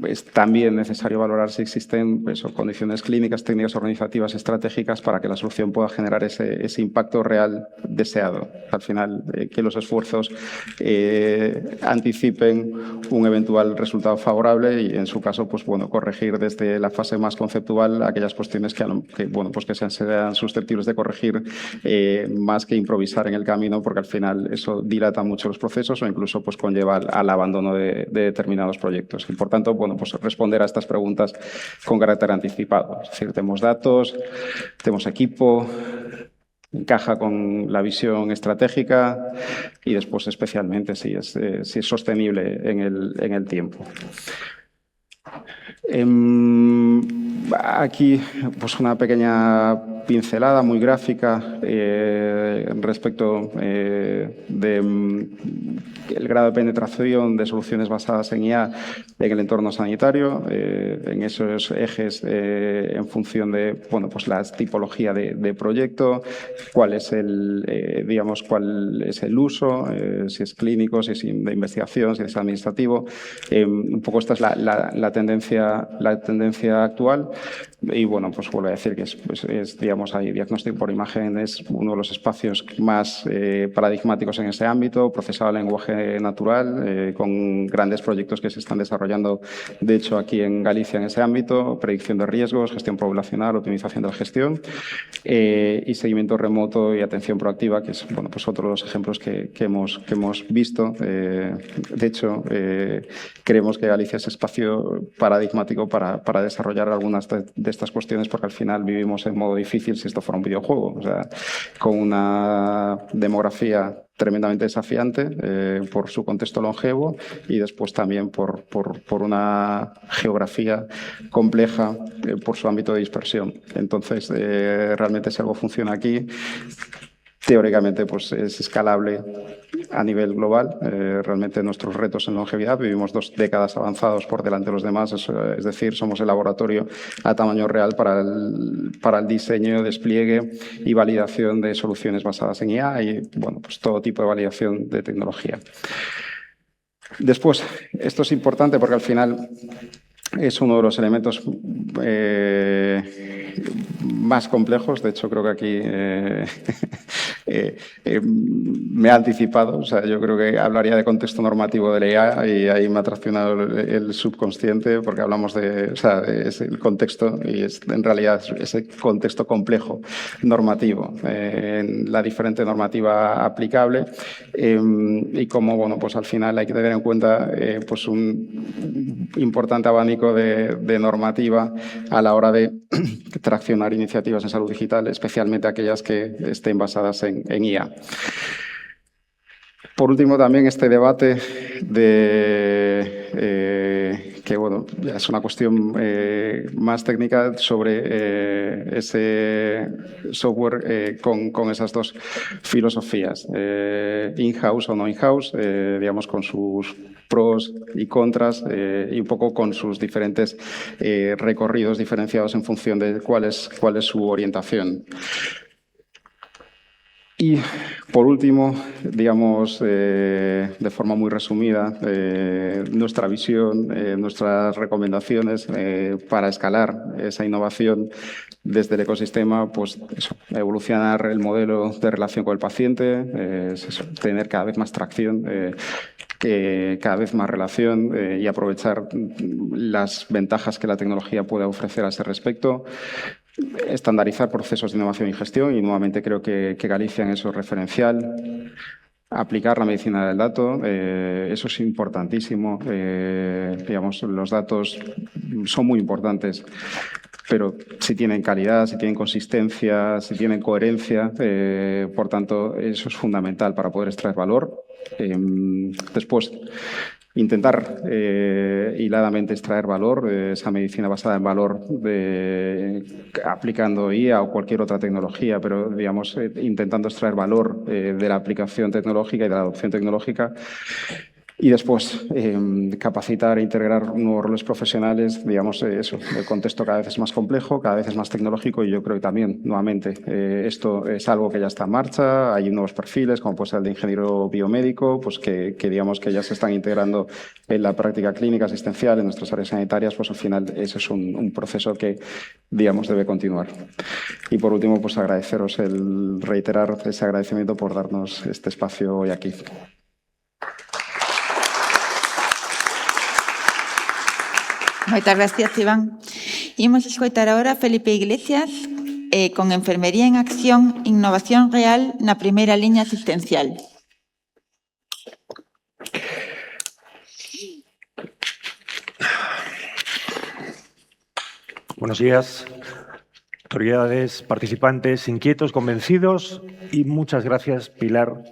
es también necesario valorar si existen condiciones clínicas, técnicas organizativas, estratégicas para que la solución pueda generar ese impacto real deseado. Al final, que los esfuerzos anticipen un eventual resultado favorable y, en su caso, pues bueno, corregir desde la fase más conceptual aquellas cuestiones que sean susceptibles de corregir más que improvisar en el camino, porque al final eso dilata mucho los procesos o incluso pues conlleva al abandono de determinados proyectos. Y, por tanto, bueno, pues responder a estas preguntas con carácter anticipado. Es decir, tenemos datos, tenemos equipo, encaja con la visión estratégica y después especialmente si es sostenible en el tiempo. Aquí pues una pequeña pincelada muy gráfica respecto del grado de penetración de soluciones basadas en IA en el entorno sanitario, en esos ejes en función de pues la tipología de proyecto, cuál es el uso, si es clínico, si es de investigación, si es administrativo. Un poco esta es la tendencia actual. Y bueno, pues vuelvo a decir que digamos, hay diagnóstico por imagen, es uno de los espacios más paradigmáticos en ese ámbito, procesado a lenguaje natural, con grandes proyectos que se están desarrollando, de hecho, aquí en Galicia en ese ámbito, predicción de riesgos, gestión poblacional, optimización de la gestión y seguimiento remoto y atención proactiva, que es pues otro de los ejemplos que hemos visto. De hecho, creemos que Galicia es espacio paradigmático para desarrollar algunas de estas cuestiones, porque al final vivimos en modo difícil si esto fuera un videojuego, o sea, con una demografía tremendamente desafiante por su contexto longevo y después también por una geografía compleja por su ámbito de dispersión. Entonces, realmente si algo funciona aquí, teóricamente pues es escalable a nivel global. Realmente nuestros retos en longevidad, vivimos 2 décadas avanzados por delante de los demás, es decir, somos el laboratorio a tamaño real para el diseño, despliegue y validación de soluciones basadas en IA y pues todo tipo de validación de tecnología. Después, esto es importante porque al final es uno de los elementos más complejos. De hecho, creo que aquí me ha anticipado. O sea, yo creo que hablaría de contexto normativo de la IA y ahí me ha traicionado el subconsciente porque hablamos de ese contexto y en realidad ese contexto complejo normativo, la diferente normativa aplicable y cómo, pues al final hay que tener en cuenta pues un importante abanico de normativa a la hora de traccionar iniciativas en salud digital, especialmente aquellas que estén basadas en IA. Por último, también este debate que ya es una cuestión más técnica sobre ese software con esas 2 filosofías, in-house o no in-house, digamos, con sus pros y contras y un poco con sus diferentes recorridos diferenciados en función de cuál es su orientación. Y, por último, digamos, de forma muy resumida, nuestra visión, nuestras recomendaciones para escalar esa innovación desde el ecosistema, pues evolucionar el modelo de relación con el paciente, tener cada vez más tracción, cada vez más relación y aprovechar las ventajas que la tecnología puede ofrecer a ese respecto. Estandarizar procesos de innovación y gestión, y nuevamente creo que Galicia en eso es referencial. Aplicar la medicina del dato, eso es importantísimo. Digamos, los datos son muy importantes, pero si tienen calidad, si tienen consistencia, si tienen coherencia, por tanto, eso es fundamental para poder extraer valor. Después, intentar hiladamente extraer valor, esa medicina basada en valor, aplicando IA o cualquier otra tecnología, pero digamos intentando extraer valor de la aplicación tecnológica y de la adopción tecnológica. Y después, capacitar e integrar nuevos roles profesionales, digamos, el contexto cada vez es más complejo, cada vez es más tecnológico y yo creo que también, nuevamente, esto es algo que ya está en marcha, hay nuevos perfiles, como puede ser el de ingeniero biomédico, pues que digamos que ya se están integrando en la práctica clínica asistencial, en nuestras áreas sanitarias, pues al final ese es un proceso que, digamos, debe continuar. Y por último, pues reiterar ese agradecimiento por darnos este espacio hoy aquí. Moitas gracias, Iván. Imos escoitar agora a Felipe Iglesias con Enfermería en Acción, Innovación Real na primeira liña asistencial. Buenos días, autoridades, participantes, inquietos, convencidos, y muchas gracias, Pilar,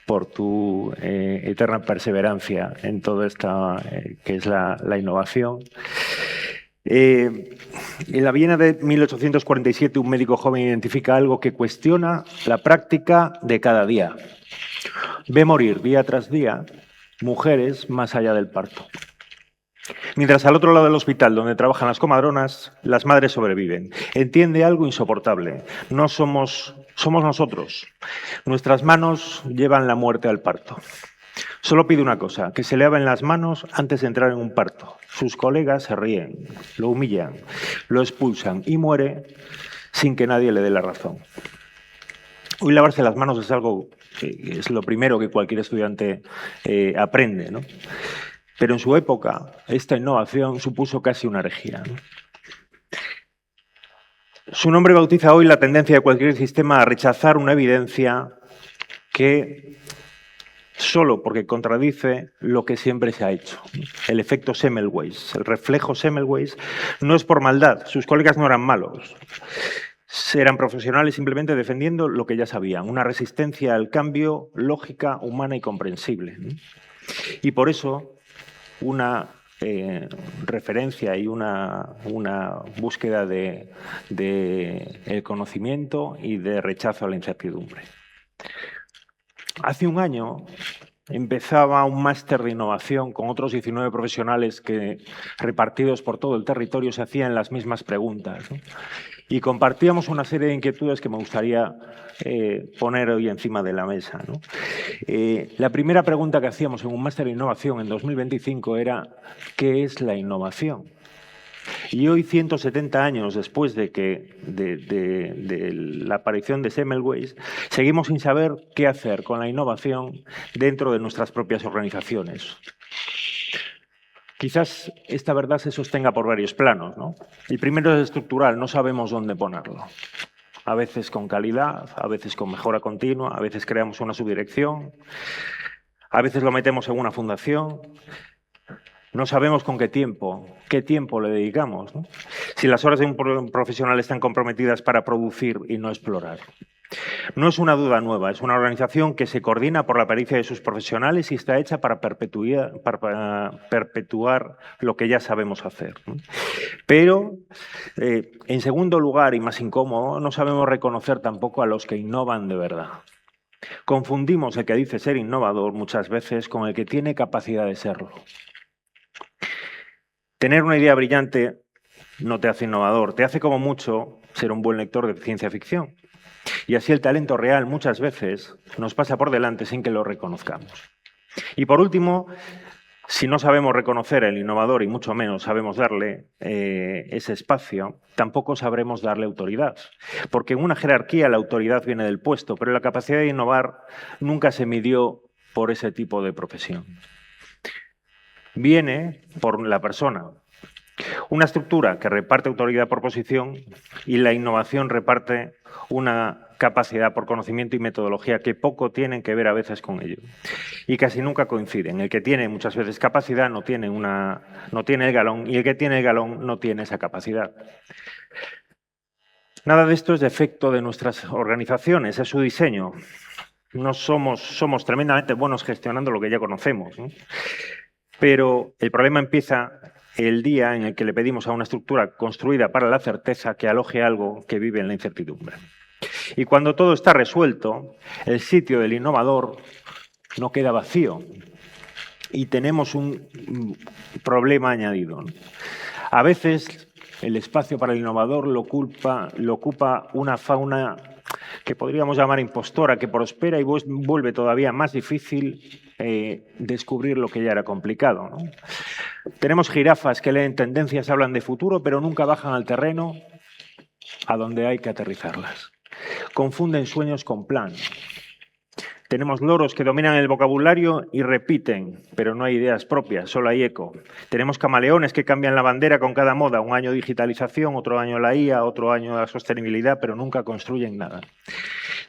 por tu eterna perseverancia en todo esto que es la innovación. En la Viena de 1847, un médico joven identifica algo que cuestiona la práctica de cada día. Ve morir día tras día mujeres más allá del parto. Mientras al otro lado del hospital, donde trabajan las comadronas, las madres sobreviven. Entiende algo insoportable. No somos nosotros. Nuestras manos llevan la muerte al parto. Solo pide una cosa, que se le laven las manos antes de entrar en un parto. Sus colegas se ríen, lo humillan, lo expulsan y muere sin que nadie le dé la razón. Hoy lavarse las manos es algo que es lo primero que cualquier estudiante aprende, ¿no? Pero en su época, esta innovación supuso casi una herejía, ¿no? Su nombre bautiza hoy la tendencia de cualquier sistema a rechazar una evidencia que solo porque contradice lo que siempre se ha hecho. El efecto Semmelweis, el reflejo Semmelweis, no es por maldad, sus colegas no eran malos. Eran profesionales simplemente defendiendo lo que ya sabían, una resistencia al cambio lógica, humana y comprensible, ¿no? Y por eso una referencia y una búsqueda de el conocimiento y de rechazo a la incertidumbre. Hace un año empezaba un máster de innovación con otros 19 profesionales que, repartidos por todo el territorio, se hacían las mismas preguntas, ¿no? Y compartíamos una serie de inquietudes que me gustaría poner hoy encima de la mesa, ¿no? La primera pregunta que hacíamos en un máster de innovación en 2025 era ¿qué es la innovación? Y hoy, 170 años después de la aparición de Semmelweis, seguimos sin saber qué hacer con la innovación dentro de nuestras propias organizaciones. Quizás esta verdad se sostenga por varios planos, ¿no? El primero es estructural, no sabemos dónde ponerlo. A veces con calidad, a veces con mejora continua, a veces creamos una subdirección, a veces lo metemos en una fundación. No sabemos con qué tiempo le dedicamos, ¿no? Si las horas de un profesional están comprometidas para producir y no explorar. No es una duda nueva, es una organización que se coordina por la pericia de sus profesionales y está hecha para perpetuar lo que ya sabemos hacer, ¿no? Pero, en segundo lugar, y más incómodo, no sabemos reconocer tampoco a los que innovan de verdad. Confundimos el que dice ser innovador muchas veces con el que tiene capacidad de serlo. Tener una idea brillante no te hace innovador, te hace como mucho ser un buen lector de ciencia ficción. Y así el talento real muchas veces nos pasa por delante sin que lo reconozcamos. Y por último, si no sabemos reconocer al innovador y mucho menos sabemos darle ese espacio, tampoco sabremos darle autoridad. Porque en una jerarquía la autoridad viene del puesto, pero la capacidad de innovar nunca se midió por ese tipo de profesión. Viene por la persona. Una estructura que reparte autoridad por posición y la innovación reparte una capacidad por conocimiento y metodología que poco tienen que ver a veces con ello. Y casi nunca coinciden. El que tiene muchas veces capacidad no tiene el galón y el que tiene el galón no tiene esa capacidad. Nada de esto es defecto de nuestras organizaciones, es su diseño. No somos tremendamente buenos gestionando lo que ya conocemos, ¿no? Pero el problema empieza el día en el que le pedimos a una estructura construida para la certeza que aloje algo que vive en la incertidumbre. Y cuando todo está resuelto, el sitio del innovador no queda vacío y tenemos un problema añadido, ¿no? A veces el espacio para el innovador lo ocupa una fauna que podríamos llamar impostora, que prospera y vuelve todavía más difícil descubrir lo que ya era complicado, ¿no? Tenemos jirafas que leen tendencias, hablan de futuro, pero nunca bajan al terreno a donde hay que aterrizarlas. Confunden sueños con plan. Tenemos loros que dominan el vocabulario y repiten, pero no hay ideas propias, solo hay eco. Tenemos camaleones que cambian la bandera con cada moda, un año digitalización, otro año la IA, otro año la sostenibilidad, pero nunca construyen nada.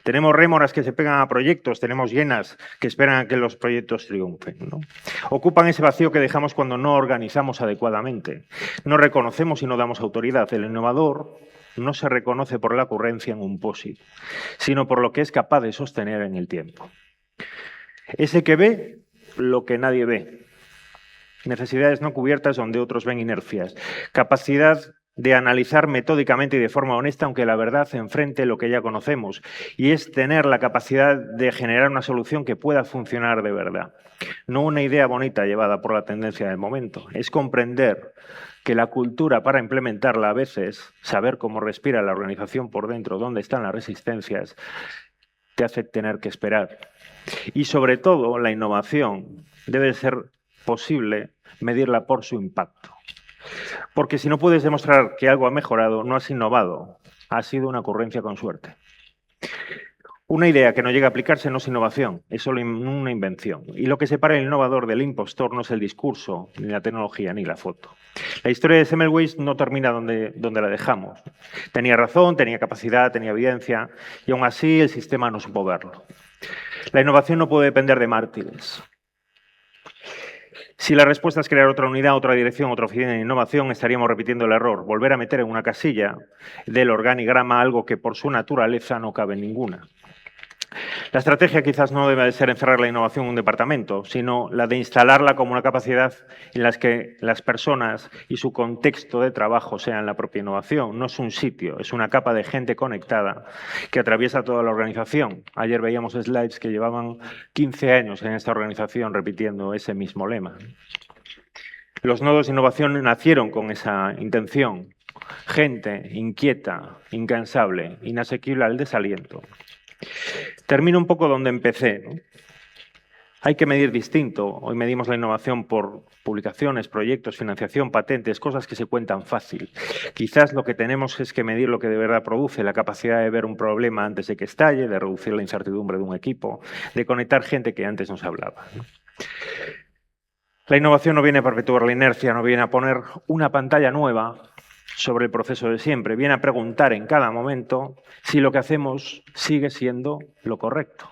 Tenemos rémoras que se pegan a proyectos, tenemos hienas que esperan a que los proyectos triunfen, ¿no? Ocupan ese vacío que dejamos cuando no organizamos adecuadamente. No reconocemos y no damos autoridad. El innovador no se reconoce por la ocurrencia en un POSIT, sino por lo que es capaz de sostener en el tiempo. Ese que ve lo que nadie ve. necesidades no cubiertas donde otros ven inercias, capacidad de analizar metódicamente y de forma honesta, aunque la verdad enfrente lo que ya conocemos, y es tener la capacidad de generar una solución que pueda funcionar de verdad. No una idea bonita llevada por la tendencia del momento, es comprender que la cultura para implementarla a veces, saber cómo respira la organización por dentro, dónde están las resistencias, te hace tener que esperar. Y sobre todo, la innovación debe ser posible medirla por su impacto. Porque si no puedes demostrar que algo ha mejorado, no has innovado, ha sido una ocurrencia con suerte. Una idea que no llega a aplicarse no es innovación, es solo una invención. Y lo que separa el innovador del impostor no es el discurso, ni la tecnología, ni la foto. La historia de Semmelweis no termina donde la dejamos. Tenía razón, tenía capacidad, tenía evidencia, y aún así el sistema no supo verlo. La innovación no puede depender de mártires. Si la respuesta es crear otra unidad, otra dirección, otra oficina de innovación, estaríamos repitiendo el error, volver a meter en una casilla del organigrama algo que por su naturaleza no cabe en ninguna. La estrategia quizás no debe de ser encerrar la innovación en un departamento, sino la de instalarla como una capacidad en la que las personas y su contexto de trabajo sean la propia innovación. No es un sitio, es una capa de gente conectada que atraviesa toda la organización. Ayer veíamos slides que llevaban 15 años en esta organización repitiendo ese mismo lema. Los nodos de innovación nacieron con esa intención. Gente inquieta, incansable, inasequible al desaliento. Termino un poco donde empecé, ¿no? Hay que medir distinto. Hoy medimos la innovación por publicaciones, proyectos, financiación, patentes, cosas que se cuentan fácil. Quizás lo que tenemos es que medir lo que de verdad produce, la capacidad de ver un problema antes de que estalle, de reducir la incertidumbre de un equipo, de conectar gente que antes no se hablaba, ¿no? La innovación no viene a perpetuar la inercia, no viene a poner una pantalla nueva sobre el proceso de siempre, viene a preguntar en cada momento si lo que hacemos sigue siendo lo correcto.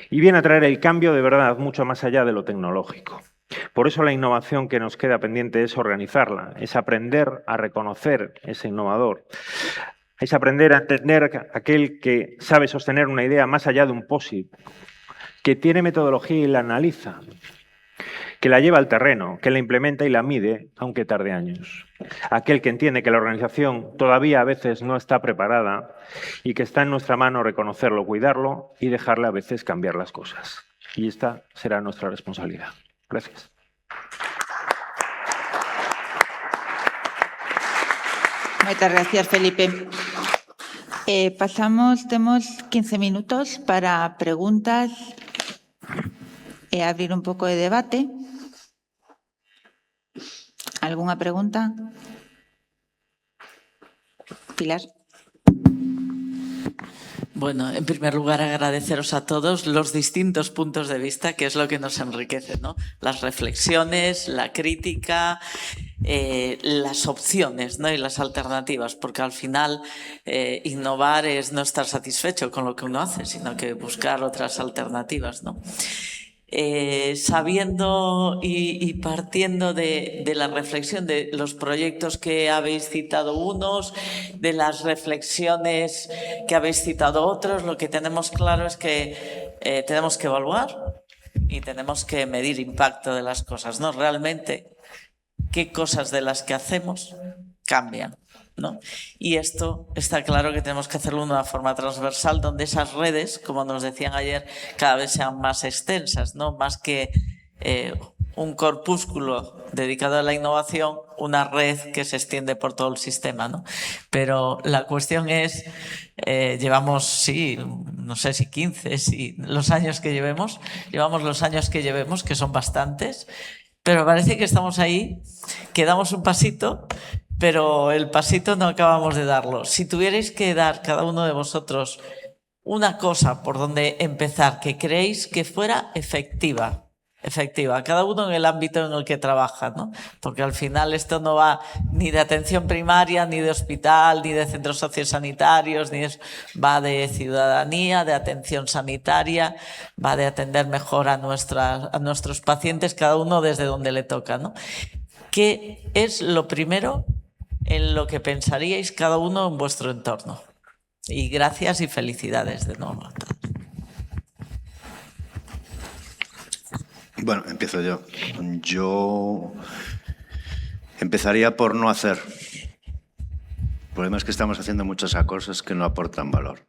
Y viene a traer el cambio de verdad mucho más allá de lo tecnológico. Por eso la innovación que nos queda pendiente es organizarla, es aprender a reconocer ese innovador, es aprender a entender aquel que sabe sostener una idea más allá de un POSIT, que tiene metodología y la analiza, que la lleva al terreno, que la implementa y la mide, aunque tarde años. Aquel que entiende que la organización todavía a veces no está preparada y que está en nuestra mano reconocerlo, cuidarlo y dejarle a veces cambiar las cosas. Y esta será nuestra responsabilidad. Gracias. Muchas gracias, Felipe. Tenemos 15 minutos para preguntas y abrir un poco de debate. ¿Alguna pregunta? Pilar. Bueno, en primer lugar, agradeceros a todos los distintos puntos de vista, que es lo que nos enriquece, ¿no? Las reflexiones, la crítica, las opciones, ¿no? Y las alternativas, porque al final innovar es no estar satisfecho con lo que uno hace, sino que buscar otras alternativas, ¿no? Sabiendo y partiendo de la reflexión de los proyectos que habéis citado unos, de las reflexiones que habéis citado otros, lo que tenemos claro es que tenemos que evaluar y tenemos que medir impacto de las cosas, ¿no? Realmente, qué cosas de las que hacemos cambian, ¿no? Y esto está claro que tenemos que hacerlo de una forma transversal, donde esas redes, como nos decían ayer, cada vez sean más extensas, ¿no? Más que un corpúsculo dedicado a la innovación, una red que se extiende por todo el sistema, ¿no? Pero la cuestión es, llevamos, sí, no sé si 15, si los años que llevemos los años que llevemos, que son bastantes, pero parece que estamos ahí, que damos un pasito, pero el pasito no acabamos de darlo. Si tuvierais que dar cada uno de vosotros una cosa por donde empezar, que creéis que fuera efectiva, cada uno en el ámbito en el que trabaja, ¿no? Porque al final esto no va ni de atención primaria, ni de hospital, ni de centros sociosanitarios, va de ciudadanía, de atención sanitaria, va de atender mejor a nuestros pacientes, cada uno desde donde le toca, ¿no? ¿Qué es lo primero en lo que pensaríais cada uno en vuestro entorno? Y gracias y felicidades de nuevo a todos. Bueno, empiezo yo. Yo empezaría por no hacer. El problema es que estamos haciendo muchas cosas que no aportan valor.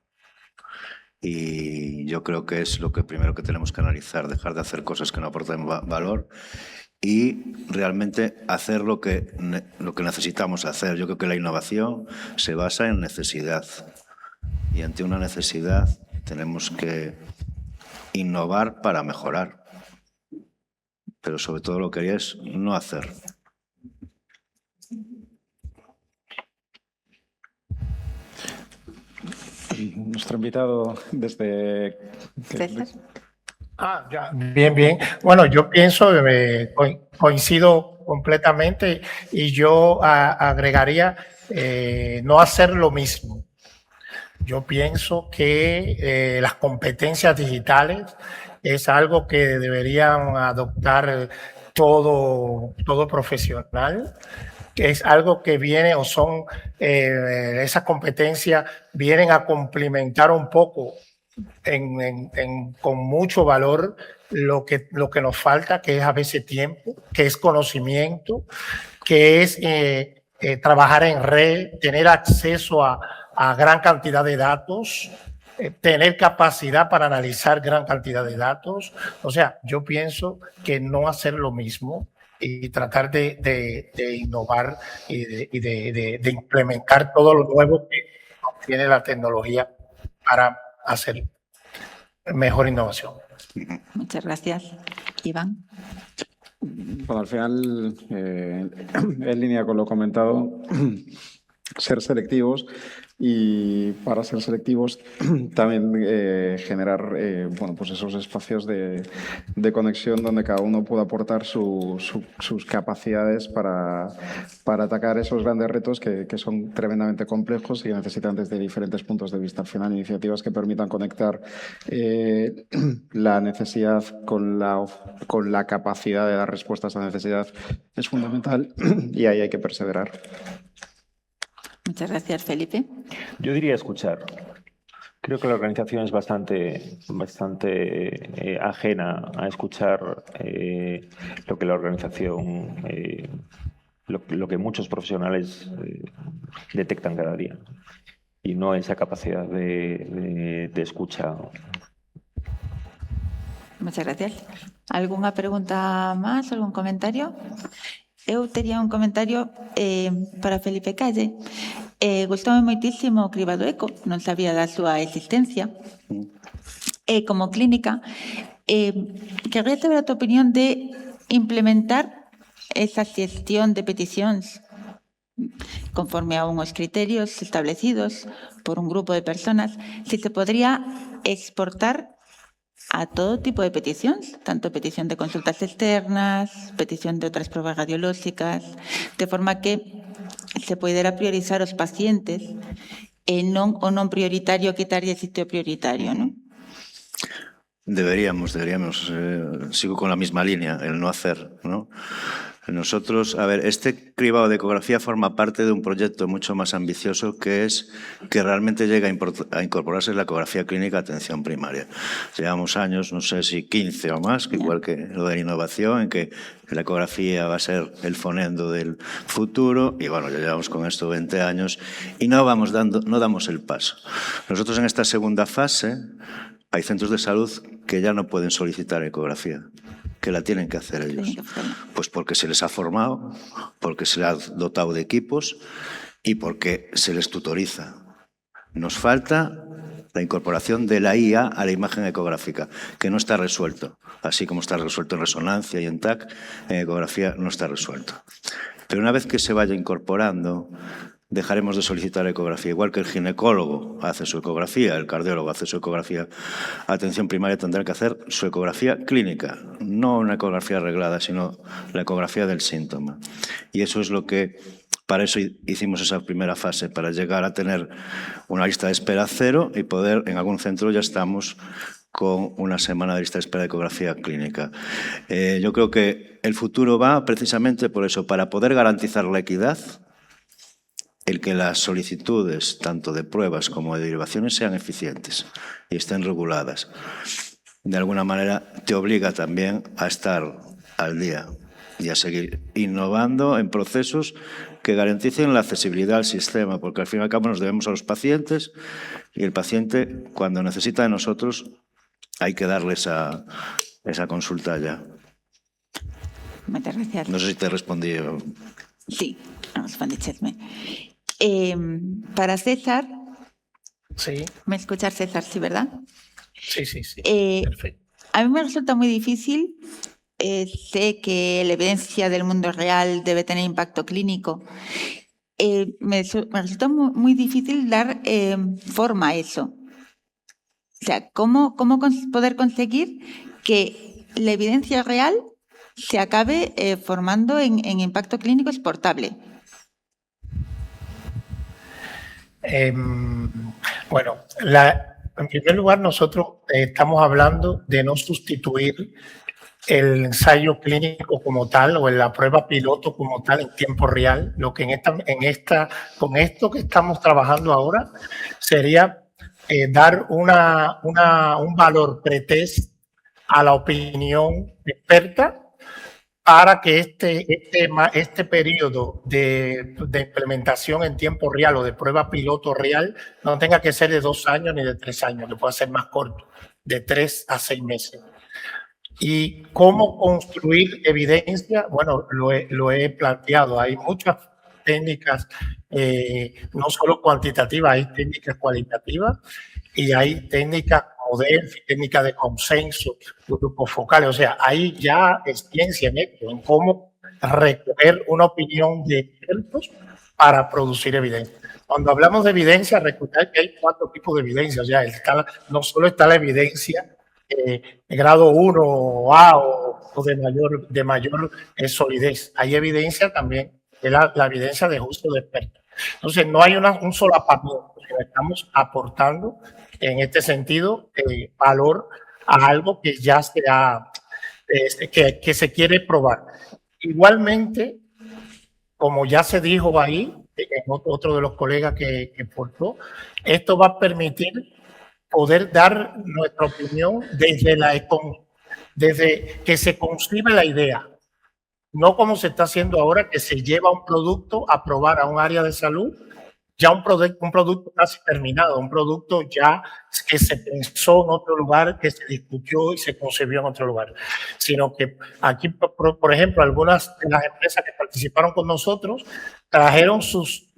Y yo creo que es lo que primero que tenemos que analizar, dejar de hacer cosas que no aportan valor y realmente hacer lo que necesitamos hacer. Yo creo que la innovación se basa en necesidad. Y ante una necesidad tenemos que innovar para mejorar. Pero sobre todo lo que haría es no hacer. Nuestro invitado desde... César. Ya, bien, bien. Bueno, yo pienso, coincido completamente y yo agregaría no hacer lo mismo. Yo pienso que las competencias digitales es algo que deberían adoptar todo con mucho valor lo que nos falta, que es a veces tiempo, que es conocimiento, que es trabajar en red, tener acceso a gran cantidad de datos, tener capacidad para analizar gran cantidad de datos. O sea, yo pienso que no hacer lo mismo y tratar de innovar y de implementar todo lo nuevo que tiene la tecnología para hacer mejor innovación. Muchas gracias. Iván. Bueno, al final, en línea con lo comentado, ser selectivos y para ser selectivos también generar bueno, pues esos espacios de conexión donde cada uno pueda aportar sus capacidades para atacar esos grandes retos que son tremendamente complejos y que necesitan desde diferentes puntos de vista. Al final, iniciativas que permitan conectar la necesidad con la capacidad de dar respuesta a esa necesidad es fundamental y ahí hay que perseverar. Muchas gracias, Felipe. Yo diría escuchar. Creo que la organización es bastante ajena a escuchar lo que la organización, lo que muchos profesionales detectan cada día. Y no esa capacidad de escucha. Muchas gracias. ¿Alguna pregunta más? ¿Algún comentario? Eu tería un comentario para Felipe Calle. Gustoume moitísimo o cribado eco, non sabía da súa existencia. Como clínica, quería saber a tua opinión de implementar esa xestión de peticións conforme a unhos criterios establecidos por un grupo de personas, se podría exportar a todo tipo de peticións, tanto petición de consultas externas, petición de outras probas radiolóxicas, de forma que se poidera priorizar os pacientes e non o non prioritario quitarlle o sitio prioritario, non? Deberíamos, sigo con la misma línea, el no hacer, ¿no? Nosotros, a ver, este cribado de ecografía forma parte de un proyecto mucho más ambicioso que es que realmente llega a incorporarse la ecografía clínica a atención primaria. Llevamos años, no sé si 15 o más, que igual que lo de la innovación, en que la ecografía va a ser el fonendo del futuro y bueno, ya llevamos con esto 20 años y no damos el paso. Nosotros en esta segunda fase hay centros de salud que ya no pueden solicitar ecografía, que la tienen que hacer ellos. Pues porque se les ha formado, porque se les ha dotado de equipos y porque se les tutoriza. Nos falta la incorporación de la IA a la imagen ecográfica, que no está resuelto. Así como está resuelto en resonancia y en TAC, en ecografía no está resuelto. Pero una vez que se vaya incorporando, dejaremos de solicitar ecografía. Igual que el ginecólogo hace su ecografía, el cardiólogo hace su ecografía, atención primaria tendrá que hacer su ecografía clínica, no una ecografía arreglada, sino la ecografía del síntoma. Y eso es lo que, para eso hicimos esa primera fase, para llegar a tener una lista de espera cero y poder, en algún centro ya estamos con una semana de lista de espera de ecografía clínica. Yo creo que el futuro va precisamente por eso, para poder garantizar la equidad, el que las solicitudes, tanto de pruebas como de derivaciones, sean eficientes y estén reguladas. de alguna manera te obliga también a estar al día y a seguir innovando en procesos que garanticen la accesibilidad al sistema, porque al fin y al cabo nos debemos a los pacientes y el paciente, cuando necesita de nosotros, hay que darle esa consulta ya. Muchas gracias. No sé si te respondí. Sí, respondíchesme. Para César, Sí, ¿me escuchas, César? Sí, ¿verdad? sí, sí, sí. Perfecto. A mí me resulta muy difícil. Sé que la evidencia del mundo real debe tener impacto clínico. Me resulta muy difícil dar forma a eso. O sea, ¿cómo poder conseguir que la evidencia real se acabe formando en impacto clínico exportable? Bueno, en primer lugar, nosotros estamos hablando de no sustituir el ensayo clínico como tal o en la prueba piloto como tal en tiempo real. Lo que con esto que estamos trabajando ahora sería dar un valor pretest a la opinión experta para que este periodo de implementación en tiempo real o de prueba piloto real no tenga que ser de 2 años ni de 3 años, que pueda ser más corto, de 3 a 6 meses. ¿Y cómo construir evidencia? Bueno, lo he planteado. Hay muchas técnicas, no solo cuantitativas, hay técnicas cualitativas y hay técnicas como Delphi, técnicas de consenso, grupos focales. O sea, hay ya ciencia en esto, en cómo recoger una opinión de expertos para producir evidencia. Cuando hablamos de evidencia, recordar que hay 4 tipos de evidencia. O sea, no solo está la evidencia grado 1 A o de mayor solidez. Hay evidencia también, la evidencia de uso de expertos. Entonces, no hay un solapamiento, estamos aportando en este sentido valor a algo que ya que se quiere probar. Igualmente, como ya se dijo ahí, en otro de los colegas que portó, esto va a permitir poder dar nuestra opinión desde que se concibe la idea, no como se está haciendo ahora, que se lleva un producto a probar a un área de salud, ya un producto casi terminado, un producto ya que se pensó en otro lugar, que se discutió y se concebió en otro lugar, sino que aquí, por ejemplo, algunas de las empresas que participaron con nosotros trajeron sus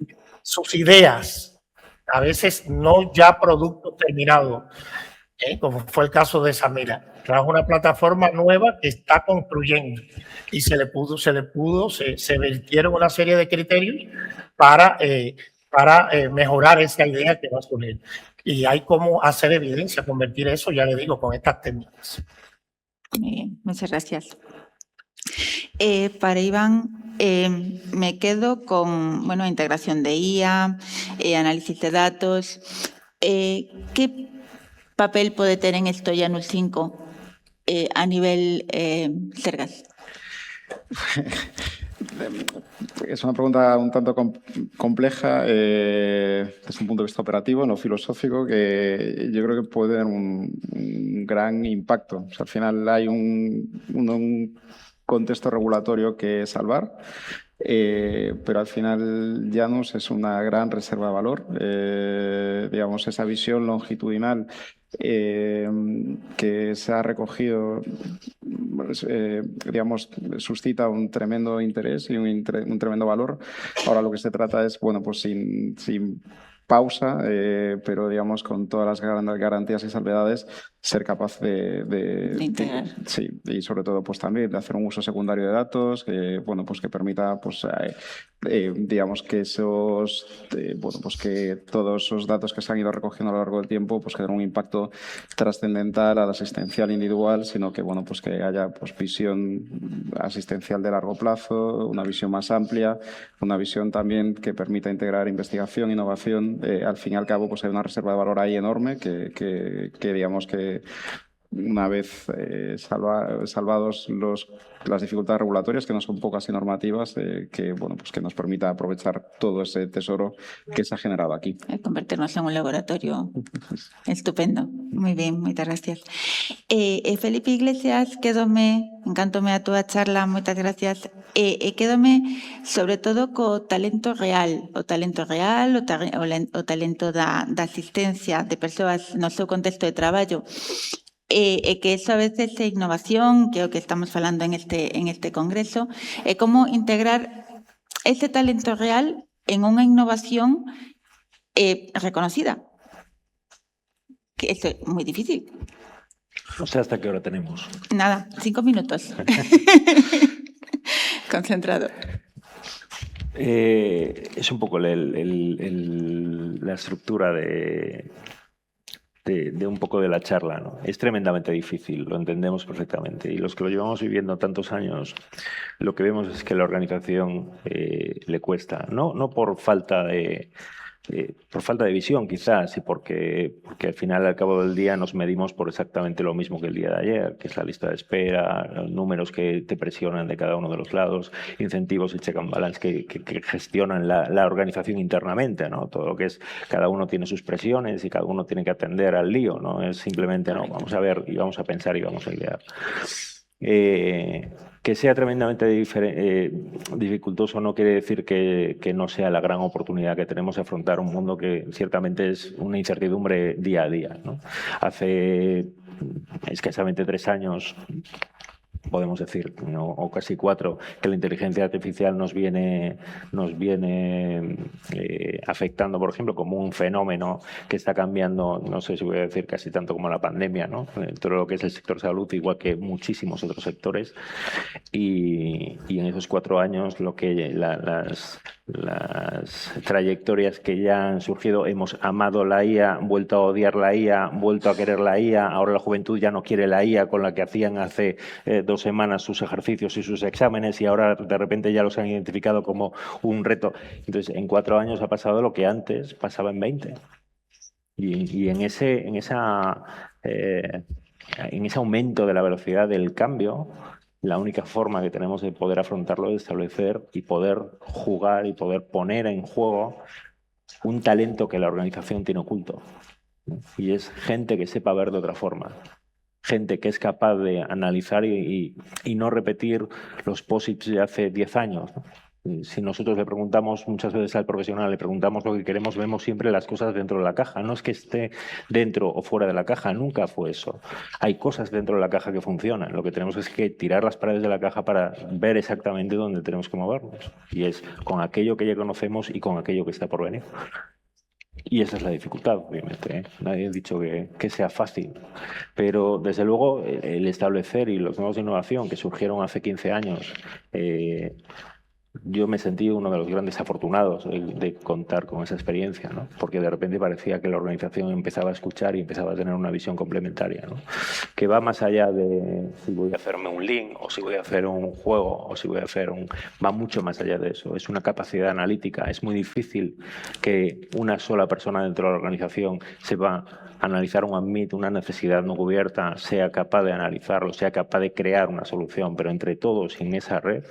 ideas, a veces no ya producto terminado, como fue el caso de Samira. Trajo una plataforma nueva que está construyendo y se vertieron una serie de criterios para mejorar esa idea que va a surgir. Y hay cómo hacer evidencia, convertir eso, ya le digo, con estas técnicas. Muy bien, muchas gracias. Para Iván, me quedo con integración de IA, análisis de datos. ¿Qué papel puede tener en esto Janus 5 a nivel Sergas? Es una pregunta un tanto compleja desde un punto de vista operativo, no filosófico, que yo creo que puede tener un gran impacto. O sea, al final hay un contexto regulatorio que salvar, pero al final Janus es una gran reserva de valor. Digamos, esa visión longitudinal que se ha recogido, digamos, suscita un tremendo interés y un tremendo valor. Ahora lo que se trata es, bueno, pues sin pausa, pero digamos con todas las garantías y salvedades, ser capaz de integrar. Sí, y sobre todo pues también de hacer un uso secundario de datos que, bueno, pues que permita pues digamos que bueno, pues que todos esos datos que se han ido recogiendo a lo largo del tiempo pues que den un impacto trascendental al asistencial individual, sino que, bueno, pues que haya pues visión asistencial de largo plazo, una visión más amplia, una visión también que permita integrar investigación, innovación. Al fin y al cabo pues hay una reserva de valor ahí enorme que digamos que una vez salvados las dificultades regulatorias, que no son pocas y normativas, que nos permita aprovechar todo ese tesoro que se ha generado aquí. Convertirnos en un laboratorio estupendo. Muy bien, muchas gracias. Felipe Iglesias, encantome a túa charla, moitas gracias. Quédome sobre todo co talento real, o talento da asistencia de persoas no seu contexto de traballo. Que eso a veces é innovación, que é o que estamos falando en este congreso, é como integrar ese talento real en unha innovación reconocida. Que eso é moi difícil. No sé hasta qué hora tenemos. Nada, 5 minutos. Concentrado. Es un poco la estructura de un poco de la charla, ¿no? Es tremendamente difícil, lo entendemos perfectamente. Y los que lo llevamos viviendo tantos años, lo que vemos es que la organización le cuesta. No por falta de visión, quizás, y porque al final, al cabo del día, nos medimos por exactamente lo mismo que el día de ayer, que es la lista de espera, los números que te presionan de cada uno de los lados, incentivos y check and balance que gestionan la organización internamente, ¿no? Todo lo que es, cada uno tiene sus presiones y cada uno tiene que atender al lío, ¿no? Es simplemente, no, vamos a ver y vamos a pensar y vamos a idear. Que sea tremendamente dificultoso no quiere decir que no sea la gran oportunidad que tenemos de afrontar un mundo que ciertamente es una incertidumbre día a día, ¿no? Hace escasamente 3 años, podemos decir, ¿no? O casi 4, que la inteligencia artificial nos viene afectando, por ejemplo, como un fenómeno que está cambiando, no sé si voy a decir casi tanto como la pandemia, ¿no? Todo lo que es el sector salud, igual que muchísimos otros sectores. Y en esos 4 años, lo que las trayectorias que ya han surgido, hemos amado la IA, vuelto a odiar la IA, vuelto a querer la IA, ahora la juventud ya no quiere la IA con la que hacían hace 2 semanas sus ejercicios y sus exámenes, y ahora de repente ya los han identificado como un reto. Entonces, en 4 años ha pasado lo que antes pasaba en 20. Y en ese aumento de la velocidad del cambio, la única forma que tenemos de poder afrontarlo es establecer y poder jugar y poder poner en juego un talento que la organización tiene oculto, ¿no? Y es gente que sepa ver de otra forma. Gente que es capaz de analizar y no repetir los posits de hace 10 años, ¿no? Si nosotros le preguntamos muchas veces al profesional, le preguntamos lo que queremos, vemos siempre las cosas dentro de la caja. No es que esté dentro o fuera de la caja, nunca fue eso. Hay cosas dentro de la caja que funcionan. Lo que tenemos es que tirar las paredes de la caja para ver exactamente dónde tenemos que movernos. Y es con aquello que ya conocemos y con aquello que está por venir. Y esa es la dificultad, obviamente, ¿eh? Nadie ha dicho que sea fácil. Pero, desde luego, el establecer y los nuevos de innovación que surgieron hace 15 años, yo me sentí uno de los grandes afortunados de contar con esa experiencia, ¿no? Porque de repente parecía que la organización empezaba a escuchar y empezaba a tener una visión complementaria, ¿no? Que va más allá de si voy a hacerme un link o si voy a hacer un juego o si voy a hacer va mucho más allá de eso. Es una capacidad analítica. Es muy difícil que una sola persona dentro de la organización sepa analizar un admit, una necesidad no cubierta, sea capaz de analizarlo, sea capaz de crear una solución, pero entre todos en esa red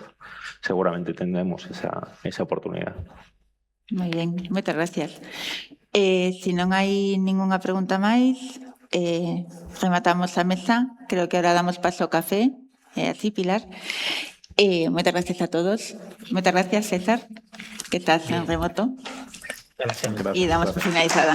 seguramente tendremos esa oportunidad. Moi ben, moitas gracias. Se non hai ningunha pregunta máis, rematamos a mesa. Creo que ahora damos paso ao café. Así, Pilar. Moitas gracias a todos. Moitas gracias, César, que estás en remoto. Gracias. Y damos por finalizada.